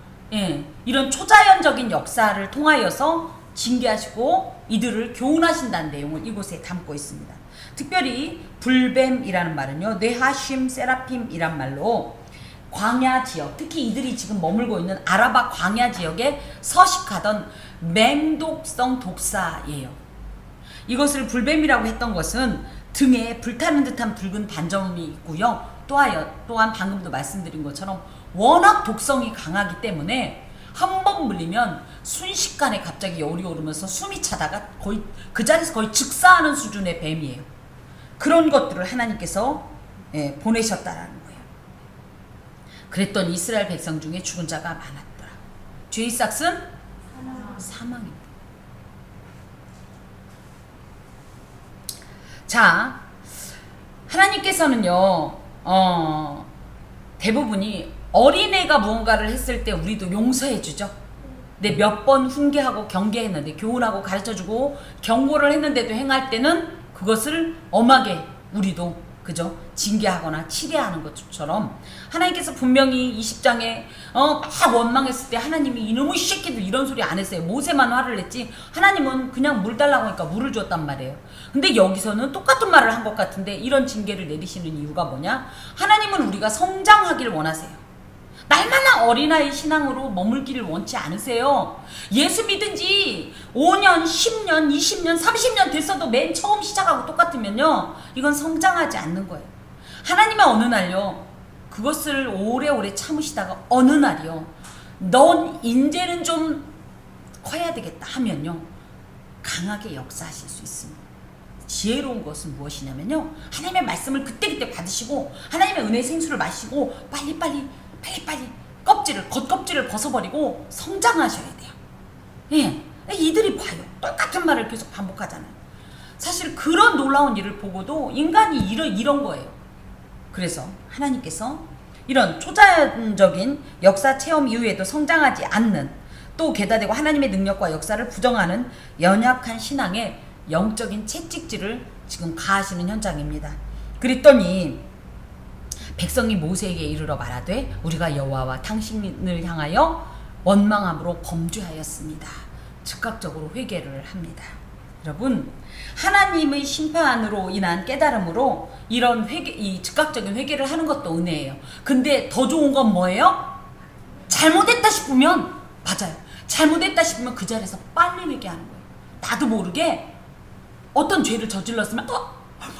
이런 초자연적인 역사를 통하여서 징계하시고 이들을 교훈하신다는 내용을 이곳에 담고 있습니다. 특별히 불뱀이라는 말은요, 네하심 세라핌이란 말로 광야 지역, 특히 이들이 지금 머물고 있는 아라바 광야 지역에 서식하던 맹독성 독사예요. 이것을 불뱀이라고 했던 것은 등에 불타는 듯한 붉은 반점이 있고요. 또한 방금도 말씀드린 것처럼 워낙 독성이 강하기 때문에 한 번 물리면 순식간에 갑자기 열이 오르면서 숨이 차다가 거의 그 자리에서 거의 즉사하는 수준의 뱀이에요. 그런 것들을 하나님께서 보내셨다라는 거예요. 그랬더니 이스라엘 백성 중에 죽은 자가 많았더라. 죄의 삭은 사망입니다. 자, 하나님께서는요, 대부분이 어린애가 무언가를 했을 때 우리도 용서해주죠. 근데 몇 번 훈계하고 경계했는데, 교훈하고 가르쳐주고 경고를 했는데도 행할 때는 그것을 엄하게 우리도 그죠? 징계하거나 치레하는 것처럼 하나님께서 분명히 20장에 막 원망했을 때 하나님이 이놈의 새끼도 이런 소리 안 했어요. 모세만 화를 냈지 하나님은 그냥 물 달라고 하니까 물을 줬단 말이에요. 근데 여기서는 똑같은 말을 한 것 같은데 이런 징계를 내리시는 이유가 뭐냐? 하나님은 우리가 성장하길 원하세요. 날마다 어린아이 신앙으로 머물기를 원치 않으세요. 예수 믿은 지 5년, 10년, 20년, 30년 됐어도 맨 처음 시작하고 똑같으면요, 이건 성장하지 않는 거예요. 하나님은 어느 날요, 그것을 오래오래 참으시다가 어느 날이요, 넌 이제는 좀 커야 되겠다 하면요, 강하게 역사하실 수 있습니다. 지혜로운 것은 무엇이냐면요, 하나님의 말씀을 그때그때 받으시고 하나님의 은혜의 생수를 마시고 빨리빨리 겉껍질을 벗어버리고 성장하셔야 돼요. 예, 이들이 봐요. 똑같은 말을 계속 반복하잖아요. 사실 그런 놀라운 일을 보고도 인간이 이런 거예요. 그래서 하나님께서 이런 초자연적인 역사 체험 이후에도 성장하지 않는, 또 게다대고 하나님의 능력과 역사를 부정하는 연약한 신앙에 영적인 채찍질을 지금 가하시는 현장입니다. 그랬더니 백성이 모세에게 이르러 말하되 우리가 여호와와 당신을 향하여 원망함으로 범죄하였습니다. 즉각적으로 회개를 합니다. 여러분, 하나님의 심판으로 인한 깨달음으로 이런 이 즉각적인 회개를 하는 것도 은혜예요. 근데 더 좋은 건 뭐예요? 잘못했다 싶으면, 맞아요, 잘못했다 싶으면 그 자리에서 빨리 회개하는 거예요. 나도 모르게 어떤 죄를 저질렀으면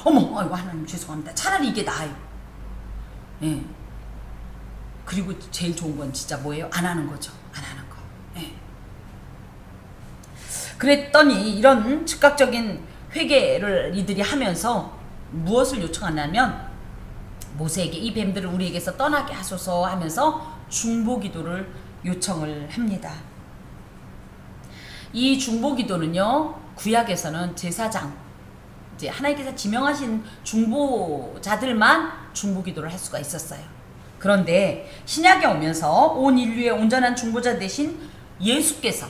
어머, 아이고 하나님 죄송합니다. 차라리 이게 나아요. 예. 그리고 제일 좋은 건 진짜 뭐예요? 안 하는 거죠. 안 하는 거. 예. 그랬더니 이런 즉각적인 회개를 이들이 하면서 무엇을 요청하냐면, 모세에게 이 뱀들을 우리에게서 떠나게 하소서 하면서 중보기도를 요청을 합니다. 이 중보기도는요, 구약에서는 제사장, 이제 하나님께서 지명하신 중보자들만 중보기도를 할 수가 있었어요. 그런데 신약에 오면서 온 인류의 온전한 중보자 대신 예수께서,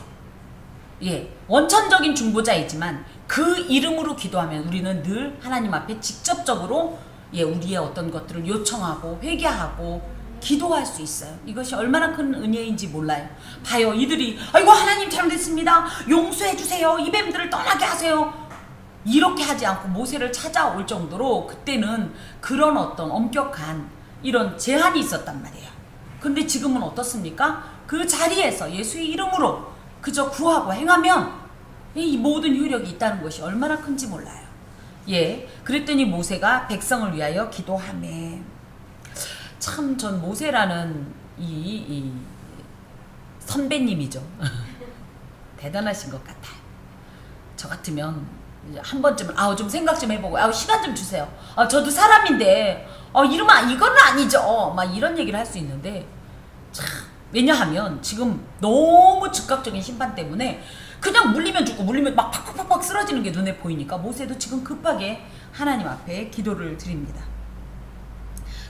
원천적인 중보자이지만 그 이름으로 기도하면 우리는 늘 하나님 앞에 직접적으로 우리의 어떤 것들을 요청하고 회개하고 기도할 수 있어요. 이것이 얼마나 큰 은혜인지 몰라요. 봐요, 이들이 아이고 하나님 잘못했습니다, 용서해 주세요, 이 뱀들을 떠나게 하세요, 이렇게 하지 않고 모세를 찾아올 정도로 그때는 그런 어떤 엄격한 이런 제한이 있었단 말이에요. 근데 지금은 어떻습니까? 그 자리에서 예수의 이름으로 그저 구하고 행하면 이 모든 효력이 있다는 것이 얼마나 큰지 몰라요. 그랬더니 모세가 백성을 위하여 기도하매. 참 전 모세라는 이 선배님이죠. 대단하신 것 같아요. 저 같으면 이제 한 번쯤은 좀 생각 좀 해보고 시간 좀 주세요. 저도 사람인데 이러면 이건 아니죠. 막 이런 얘기를 할 수 있는데 참 왜냐하면 지금 너무 즉각적인 심판 때문에 그냥 물리면 죽고 물리면 막 팍팍팍 쓰러지는 게 눈에 보이니까 모세도 지금 급하게 하나님 앞에 기도를 드립니다.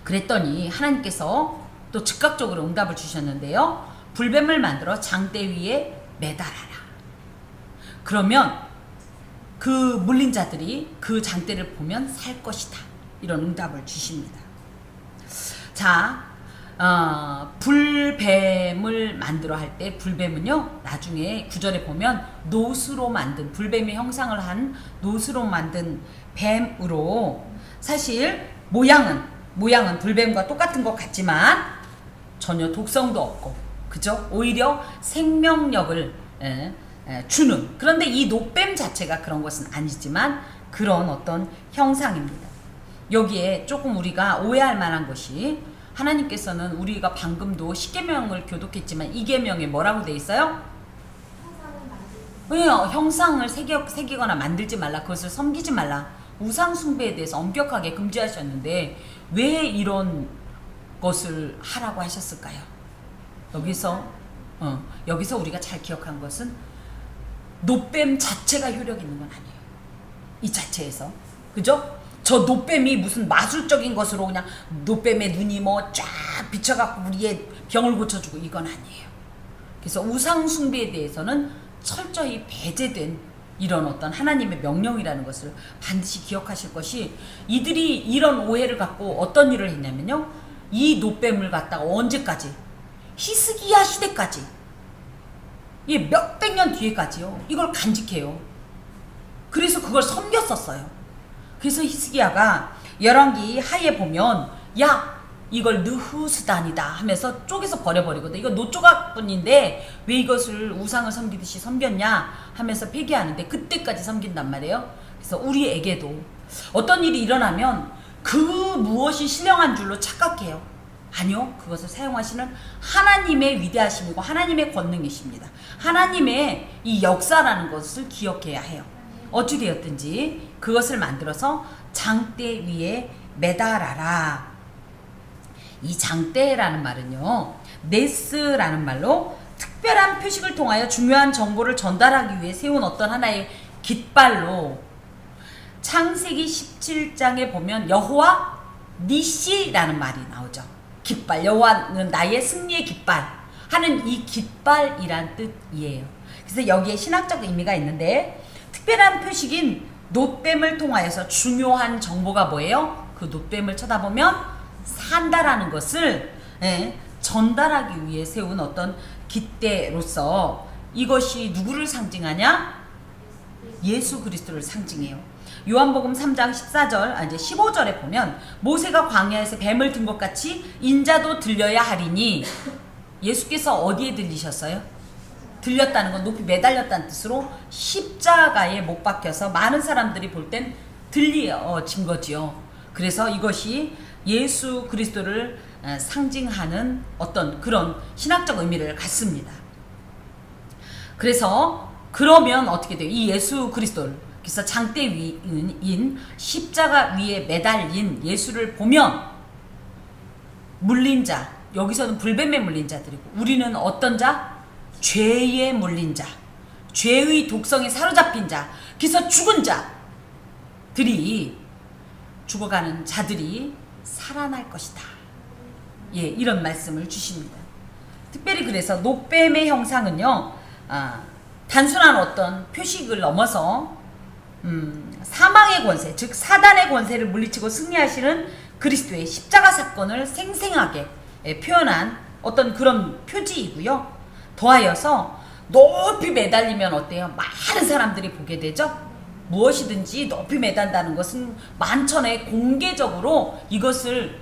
그랬더니 하나님께서 또 즉각적으로 응답을 주셨는데요. 불뱀을 만들어 장대 위에 매달아라. 그러면 그 물린 자들이 그 장대를 보면 살 것이다. 이런 응답을 주십니다. 자, 불뱀을 만들어 할 때 불뱀은요 나중에 구절에 보면 노수로 만든 불뱀의 형상을 한 노수로 만든 뱀으로 사실 모양은 불뱀과 똑같은 것 같지만 전혀 독성도 없고 그죠? 오히려 생명력을 주는 그런데 이 노뱀 자체가 그런 것은 아니지만 그런 어떤 형상입니다. 여기에 조금 우리가 오해할 만한 것이 하나님께서는 우리가 방금도 10계명을 교독했지만 2계명에 뭐라고 돼 있어요? 왜요? 형상을 새기거나 만들지 말라. 그것을 섬기지 말라. 우상 숭배에 대해서 엄격하게 금지하셨는데 왜 이런 것을 하라고 하셨을까요? 여기서 우리가 잘 기억한 것은 노뱀 자체가 효력 있는 건 아니에요. 이 자체에서. 그죠? 저 노뱀이 무슨 마술적인 것으로 그냥 노뱀의 눈이 뭐 쫙 비쳐갖고 우리의 병을 고쳐주고 이건 아니에요. 그래서 우상 숭배에 대해서는 철저히 배제된 이런 어떤 하나님의 명령이라는 것을 반드시 기억하실 것이 이들이 이런 오해를 갖고 어떤 일을 했냐면요. 이 노뱀을 갖다가 언제까지? 히스기야 시대까지 몇백 년 뒤에까지요. 이걸 간직해요. 그래서 그걸 섬겼었어요. 그래서 히스기야가 열왕기 하에 보면 이걸 느후스단이다 하면서 쪼개서 버려버리거든. 이거 노조각뿐인데 왜 이것을 우상을 섬기듯이 섬겼냐 하면서 폐기하는데 그때까지 섬긴단 말이에요. 그래서 우리에게도 어떤 일이 일어나면 그 무엇이 신령한 줄로 착각해요. 아니요. 그것을 사용하시는 하나님의 위대하심이고 하나님의 권능이십니다. 하나님의 이 역사라는 것을 기억해야 해요. 어찌되었든지 그것을 만들어서 장대 위에 매달아라. 이 장대라는 말은요. 네스라는 말로 특별한 표식을 통하여 중요한 정보를 전달하기 위해 세운 어떤 하나의 깃발로 창세기 17장에 보면 여호와 니시라는 말이 나오죠. 깃발, 여호와는 나의 승리의 깃발 하는 이 깃발이란 뜻이에요. 그래서 여기에 신학적 의미가 있는데 특별한 표식인 놋뱀을 통하여서 중요한 정보가 뭐예요? 그 놋뱀을 쳐다보면 산다라는 것을 전달하기 위해 세운 어떤 깃대로서 이것이 누구를 상징하냐? 예수 그리스도를 상징해요. 요한복음 3장 14절, 이제 15절에 보면 모세가 광야에서 뱀을 든 것 같이 인자도 들려야 하리니 예수께서 어디에 들리셨어요? 들렸다는 건 높이 매달렸다는 뜻으로 십자가에 못 박혀서 많은 사람들이 볼 땐 들려진 거지요. 그래서 이것이 예수 그리스도를 상징하는 어떤 그런 신학적 의미를 갖습니다. 그래서 그러면 어떻게 돼요? 이 예수 그리스도를 그래서 장대 위인 십자가 위에 매달린 예수를 보면 물린 자, 여기서는 불뱀에 물린 자들이고 우리는 어떤 자? 죄에 물린 자, 죄의 독성에 사로잡힌 자, 그래서 죽은 자들이 죽어가는 자들이 살아날 것이다. 이런 말씀을 주십니다. 특별히 그래서 놋뱀의 형상은요, 단순한 어떤 표식을 넘어서 사망의 권세, 즉 사단의 권세를 물리치고 승리하시는 그리스도의 십자가 사건을 생생하게 표현한 어떤 그런 표지이고요. 더하여서 높이 매달리면 어때요? 많은 사람들이 보게 되죠. 무엇이든지 높이 매단다는 것은 만천에 공개적으로 이것을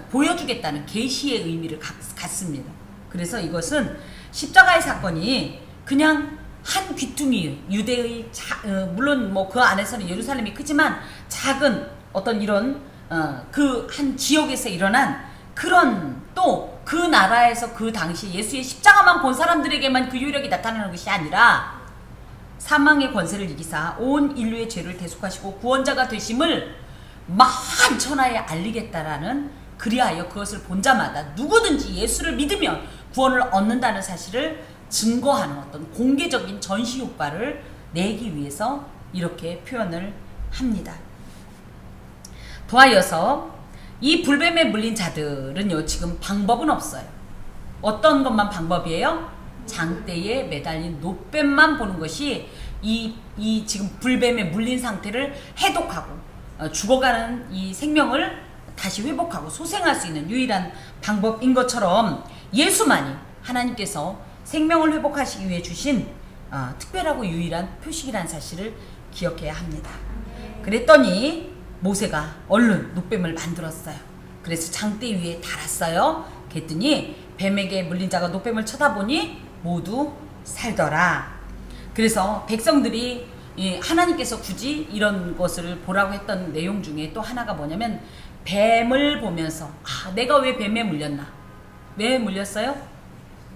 보여주겠다는 계시의 의미를 갖습니다. 그래서 이것은 십자가의 사건이 그냥 한 귀퉁이 유대의 물론 뭐 그 안에서는 예루살렘이 크지만 작은 어떤 이런 그 한 지역에서 일어난 그런 또 그 나라에서 그 당시 예수의 십자가만 본 사람들에게만 그 효력이 나타나는 것이 아니라 사망의 권세를 이기사 온 인류의 죄를 대속하시고 구원자가 되심을 만천하에 알리겠다라는, 그리하여 그것을 본 자마다 누구든지 예수를 믿으면 구원을 얻는다는 사실을 증거하는 어떤 공개적인 전시 효과를 내기 위해서 이렇게 표현을 합니다. 더하여서 이 불뱀에 물린 자들은요, 지금 방법은 없어요. 어떤 것만 방법이에요? 장대에 매달린 노뱀만 보는 것이 이 지금 불뱀에 물린 상태를 해독하고 죽어가는 이 생명을 다시 회복하고 소생할 수 있는 유일한 방법인 것처럼, 예수만이 하나님께서 생명을 회복하시기 위해 주신 특별하고 유일한 표식이라는 사실을 기억해야 합니다. 그랬더니 모세가 얼른 노뱀을 만들었어요. 그래서 장대 위에 달았어요. 그랬더니 뱀에게 물린 자가 노뱀을 쳐다보니 모두 살더라. 그래서 백성들이 하나님께서 굳이 이런 것을 보라고 했던 내용 중에 또 하나가 뭐냐면, 뱀을 보면서 내가 왜 뱀에 물렸나? 왜 물렸어요?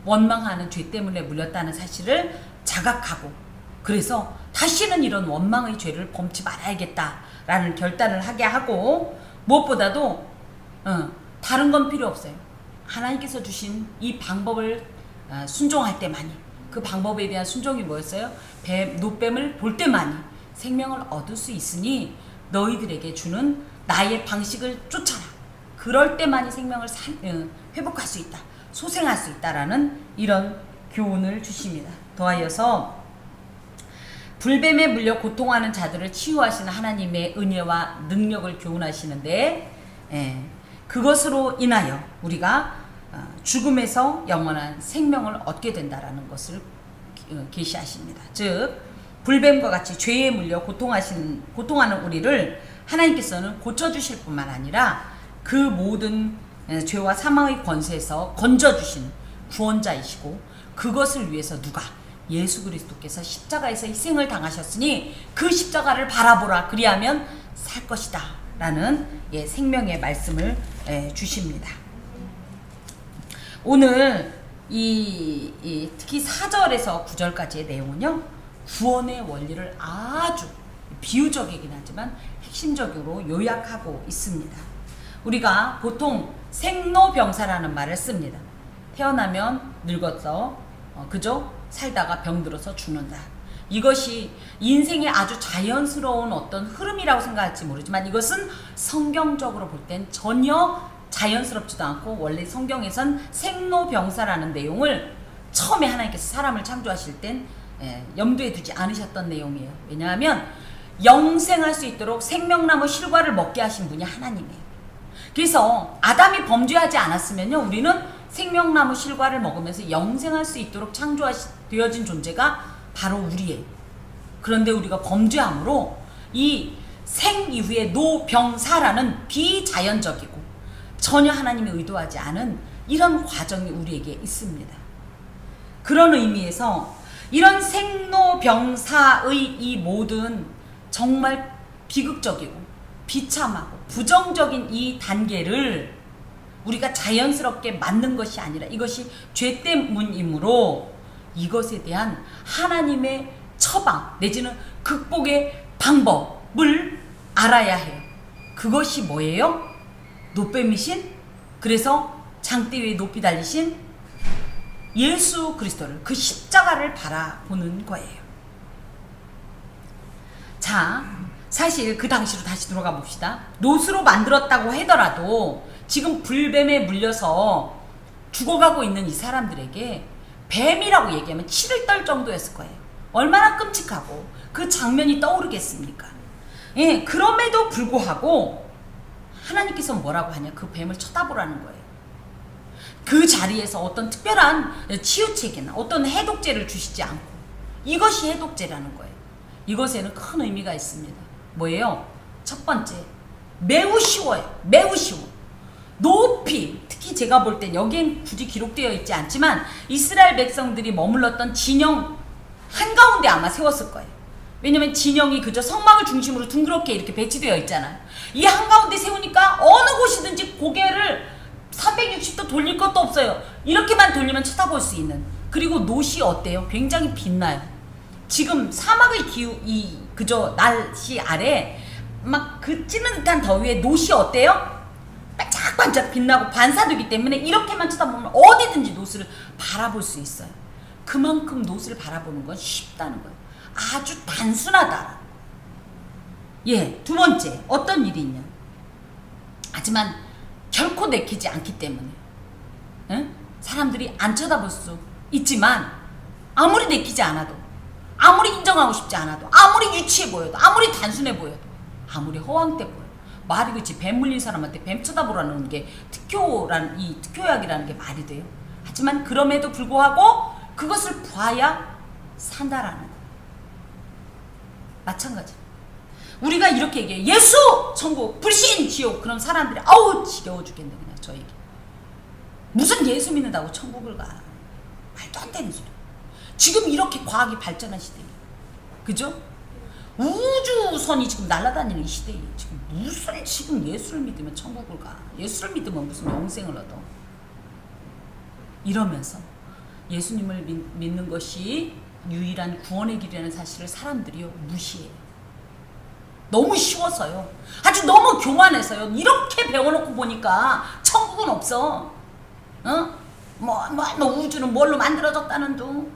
원망하는 죄 때문에 물렸다는 사실을 자각하고, 그래서 다시는 이런 원망의 죄를 범치 말아야겠다라는 결단을 하게 하고, 무엇보다도 다른 건 필요 없어요. 하나님께서 주신 이 방법을 순종할 때만이, 그 방법에 대한 순종이 뭐였어요? 노뱀을 볼 때만이 생명을 얻을 수 있으니 너희들에게 주는 나의 방식을 쫓아라. 그럴 때만이 생명을 회복할 수 있다, 소생할 수 있다라는 이런 교훈을 주십니다. 더하여서 불뱀에 물려 고통하는 자들을 치유하시는 하나님의 은혜와 능력을 교훈하시는데, 그것으로 인하여 우리가 죽음에서 영원한 생명을 얻게 된다라는 것을 계시하십니다. 즉 불뱀과 같이 죄에 물려 고통하는 우리를 하나님께서는 고쳐주실 뿐만 아니라 그 모든 죄와 사망의 권세에서 건져주신 구원자이시고, 그것을 위해서 누가? 예수 그리스도께서 십자가에서 희생을 당하셨으니 그 십자가를 바라보라, 그리하면 살 것이다 라는 생명의 말씀을 주십니다. 오늘 특히 4절에서 9절까지의 내용은요, 구원의 원리를 아주 비유적이긴 하지만 핵심적으로 요약하고 있습니다. 우리가 보통 생로병사라는 말을 씁니다. 태어나면 늙어서 그저 살다가 병들어서 죽는다. 이것이 인생의 아주 자연스러운 어떤 흐름이라고 생각할지 모르지만, 이것은 성경적으로 볼 땐 전혀 자연스럽지도 않고, 원래 성경에선 생로병사라는 내용을 처음에 하나님께서 사람을 창조하실 땐 염두에 두지 않으셨던 내용이에요. 왜냐하면 영생할 수 있도록 생명나무 실과를 먹게 하신 분이 하나님이에요. 그래서 아담이 범죄하지 않았으면요, 우리는 생명나무 실과를 먹으면서 영생할 수 있도록 창조되어진 존재가 바로 우리예요. 그런데 우리가 범죄함으로 이 생 이후에 노병사라는 비자연적이고 전혀 하나님이 의도하지 않은 이런 과정이 우리에게 있습니다. 그런 의미에서 이런 생로병사의 이 모든 정말 비극적이고 비참하고 부정적인 이 단계를 우리가 자연스럽게 맞는 것이 아니라, 이것이 죄 때문이므로 이것에 대한 하나님의 처방 내지는 극복의 방법을 알아야 해요. 그것이 뭐예요? 노뱀이신, 그래서 장대 위에 높이 달리신 예수 그리스도를, 그 십자가를 바라보는 거예요. 자, 사실 그 당시로 다시 돌아가 봅시다. 놋으로 만들었다고 하더라도 지금 불뱀에 물려서 죽어가고 있는 이 사람들에게 뱀이라고 얘기하면 치를 떨 정도였을 거예요. 얼마나 끔찍하고 그 장면이 떠오르겠습니까? 그럼에도 불구하고 하나님께서 뭐라고 하냐? 그 뱀을 쳐다보라는 거예요. 그 자리에서 어떤 특별한 치유책이나 어떤 해독제를 주시지 않고, 이것이 해독제라는 거예요. 이것에는 큰 의미가 있습니다. 뭐예요? 첫 번째, 매우 쉬워요. 매우 쉬워. 높이, 특히 제가 볼 땐 여기엔 굳이 기록되어 있지 않지만 이스라엘 백성들이 머물렀던 진영 한가운데 아마 세웠을 거예요. 왜냐면 진영이 그저 성막을 중심으로 둥그렇게 이렇게 배치되어 있잖아요. 이 한가운데 세우니까 어느 곳이든지 고개를 360도 돌릴 것도 없어요. 이렇게만 돌리면 쳐다볼 수 있는. 그리고 놋이 어때요? 굉장히 빛나요. 지금 사막의 그저 날씨 아래 막 그 찌는 듯한 더위에 노시 어때요? 반짝반짝 빛나고 반사되기 때문에 이렇게만 쳐다보면 어디든지 노스를 바라볼 수 있어요. 그만큼 노스를 바라보는 건 쉽다는 거예요. 아주 단순하다. 예, 두 번째 어떤 일이 있냐. 하지만 결코 내키지 않기 때문에 사람들이 안 쳐다볼 수 있지만 아무리 내키지 않아도, 아무리 인정하고 싶지 않아도, 아무리 유치해 보여도, 아무리 단순해 보여도, 아무리 허황돼 보여도, 말이 그렇지 뱀 물린 사람한테 뱀 쳐다보라는 게 특효약이라는 게 말이 돼요. 하지만 그럼에도 불구하고 그것을 봐야 산다라는 거예요. 마찬가지. 우리가 이렇게 얘기해. 예수 천국, 불신 지옥. 그럼 사람들이 아우 지겨워 죽겠네 그냥 저에게. 무슨 예수 믿는다고 천국을 가. 말도 안 되는 소리. 지금 이렇게 과학이 발전한 시대예요. 그죠? 우주선이 지금 날아다니는 이 시대에 지금 무슨 지금 예수를 믿으면 천국을 가. 예수를 믿으면 무슨 영생을 얻어. 이러면서 예수님을 믿는 것이 유일한 구원의 길이라는 사실을 사람들이요 무시해요. 너무 쉬워서요. 아주 너무 교만해서요. 이렇게 배워놓고 보니까 천국은 없어. 뭐 우주는 뭘로 만들어졌다는 둥.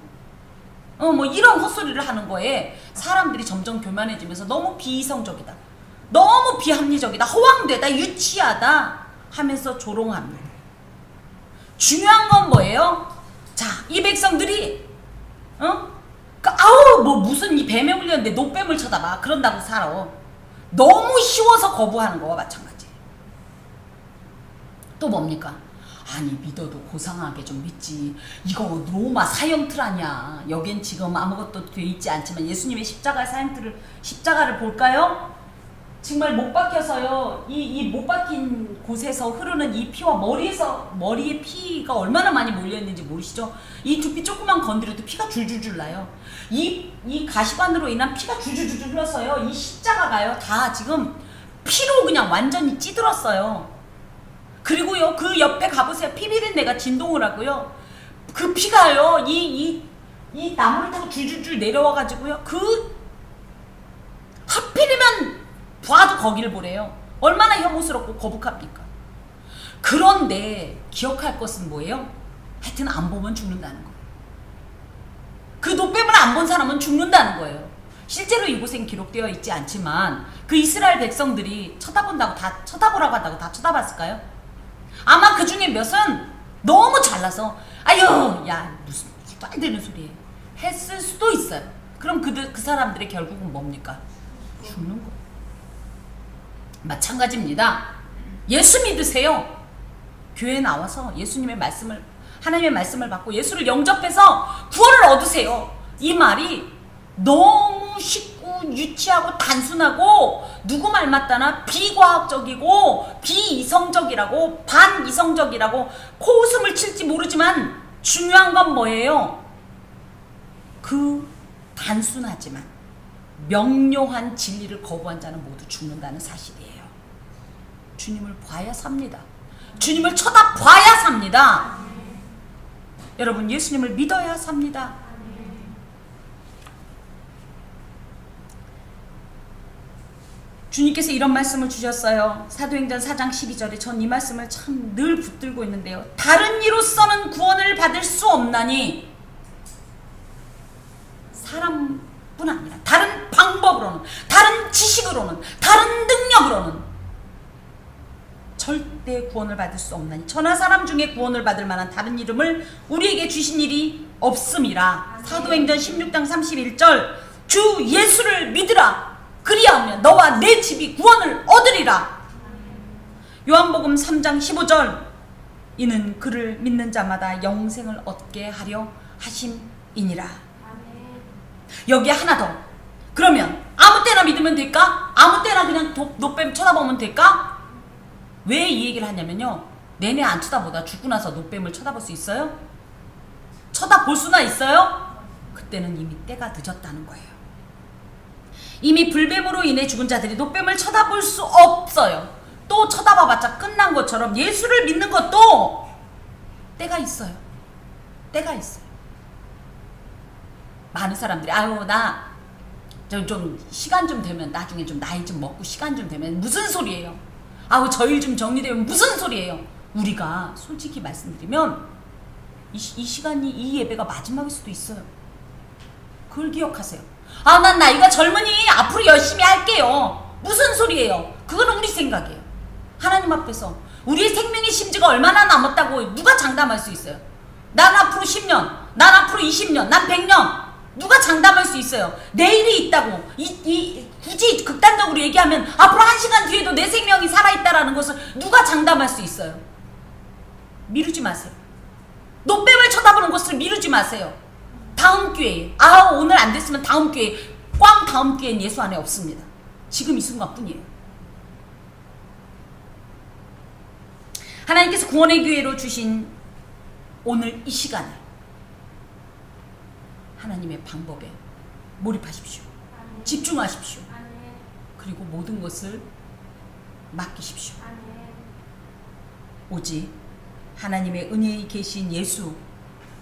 뭐 이런 헛소리를 하는 거에 사람들이 점점 교만해지면서 너무 비이성적이다. 너무 비합리적이다. 허황되다. 유치하다. 하면서 조롱합니다. 중요한 건 뭐예요? 자, 이 백성들이 아우 뭐 무슨 이 뱀에 물렸는데 노뱀을 쳐다봐. 그런다고 살아. 너무 쉬워서 거부하는 거와 마찬가지예요. 또 뭡니까? 아니 믿어도 고상하게 좀 믿지. 이거 로마 사형틀 아니야. 여긴 지금 아무것도 돼 있지 않지만 예수님의 십자가를 볼까요? 정말 못 박혀서요. 이 못 박힌 곳에서 흐르는 이 피와 머리에 피가 얼마나 많이 몰려 있는지 모르시죠? 이 두피 조금만 건드려도 피가 줄줄줄 나요. 이 가시관으로 인한 피가 줄줄줄 흘러서요. 이 십자가가요 다 지금 피로 그냥 완전히 찌들었어요. 그리고요 그 옆에 가보세요. 피비린내가 진동을 하고요. 그 피가요 이 나무를 타고 줄줄줄 내려와가지고요. 그 하필이면 봐도 거기를 보래요. 얼마나 혐오스럽고 거북합니까? 그런데 기억할 것은 뭐예요? 하여튼 안 보면 죽는다는 거예요. 그 노뱀을 안 본 사람은 죽는다는 거예요. 실제로 이곳엔 기록되어 있지 않지만 그 이스라엘 백성들이 쳐다보라고 한다고 다 쳐다봤을까요? 아마 그 중에 몇은 너무 잘나서 아유 야 무슨 말도 안 되는 소리예요 했을 수도 있어요. 그럼 그 사람들의 결국은 뭡니까? 죽는 거예요. 마찬가지입니다. 예수 믿으세요. 교회에 나와서 예수님의 말씀을, 하나님의 말씀을 받고 예수를 영접해서 구원을 얻으세요. 이 말이 너무 쉽고 유치하고 단순하고 누구 말 맞다나 비과학적이고 비이성적이라고 반이성적이라고 코웃음을 칠지 모르지만 중요한 건 뭐예요? 그 단순하지만 명료한 진리를 거부한 자는 모두 죽는다는 사실이에요. 주님을 봐야 삽니다. 주님을 쳐다봐야 삽니다. 여러분 예수님을 믿어야 삽니다. 주님께서 이런 말씀을 주셨어요. 사도행전 4장 12절에 전 이 말씀을 참 늘 붙들고 있는데요. 다른 이로서는 구원을 받을 수 없나니 사람뿐 아니라 다른 방법으로는, 다른 지식으로는, 다른 능력으로는 절대 구원을 받을 수 없나니 천하 사람 중에 구원을 받을 만한 다른 이름을 우리에게 주신 일이 없음이라. 사도행전 16장 31절 주 예수를 믿으라. 그리하면 너와 내 집이 구원을 얻으리라. 요한복음 3장 15절 이는 그를 믿는 자마다 영생을 얻게 하려 하심이니라. 여기에 하나 더. 그러면 아무 때나 믿으면 될까? 아무 때나 그냥 노뱀 쳐다보면 될까? 왜 이 얘기를 하냐면요. 내내 안 쳐다보다 죽고 나서 노뱀을 쳐다볼 수 있어요? 쳐다볼 수나 있어요? 그때는 이미 때가 늦었다는 거예요. 이미 불뱀으로 인해 죽은 자들이 노뱀을 쳐다볼 수 없어요. 또 쳐다봐봤자 끝난 것처럼 예수를 믿는 것도 때가 있어요. 때가 있어요. 많은 사람들이 아유 나 좀 시간 좀 되면 나중에 좀 나이 좀 먹고 시간 좀 되면 무슨 소리예요? 아우 저 일 좀 정리되면 무슨 소리예요? 우리가 솔직히 말씀드리면 이 시간이 이 예배가 마지막일 수도 있어요. 그걸 기억하세요. 아 난 나이가 젊으니 앞으로 열심히 할게요. 무슨 소리예요? 그거는 우리 생각이에요. 하나님 앞에서 우리의 생명의 심지가 얼마나 남았다고 누가 장담할 수 있어요? 난 앞으로 10년, 난 앞으로 20년, 난 100년 누가 장담할 수 있어요? 내일이 있다고 굳이 극단적으로 얘기하면 앞으로 1시간 뒤에도 내 생명이 살아있다라는 것을 누가 장담할 수 있어요? 미루지 마세요. 노뱀을 쳐다보는 것을 미루지 마세요. 다음 기회에 오늘 안 됐으면 다음 기회에 꽝 다음 기회는 예수 안에 없습니다. 지금 이 순간뿐이에요. 하나님께서 구원의 기회로 주신 오늘 이 시간에 하나님의 방법에 몰입하십시오. 집중하십시오. 그리고 모든 것을 맡기십시오. 오직 하나님의 은혜에 계신 예수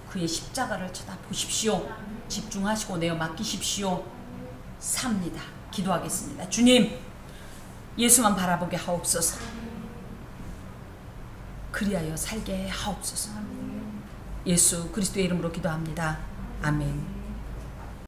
그의 십자가를 쳐다보십시오. 집중하시고 내어 맡기십시오. 삽니다. 기도하겠습니다. 주님 예수만 바라보게 하옵소서. 그리하여 살게 하옵소서. 예수 그리스도의 이름으로 기도합니다. 아멘.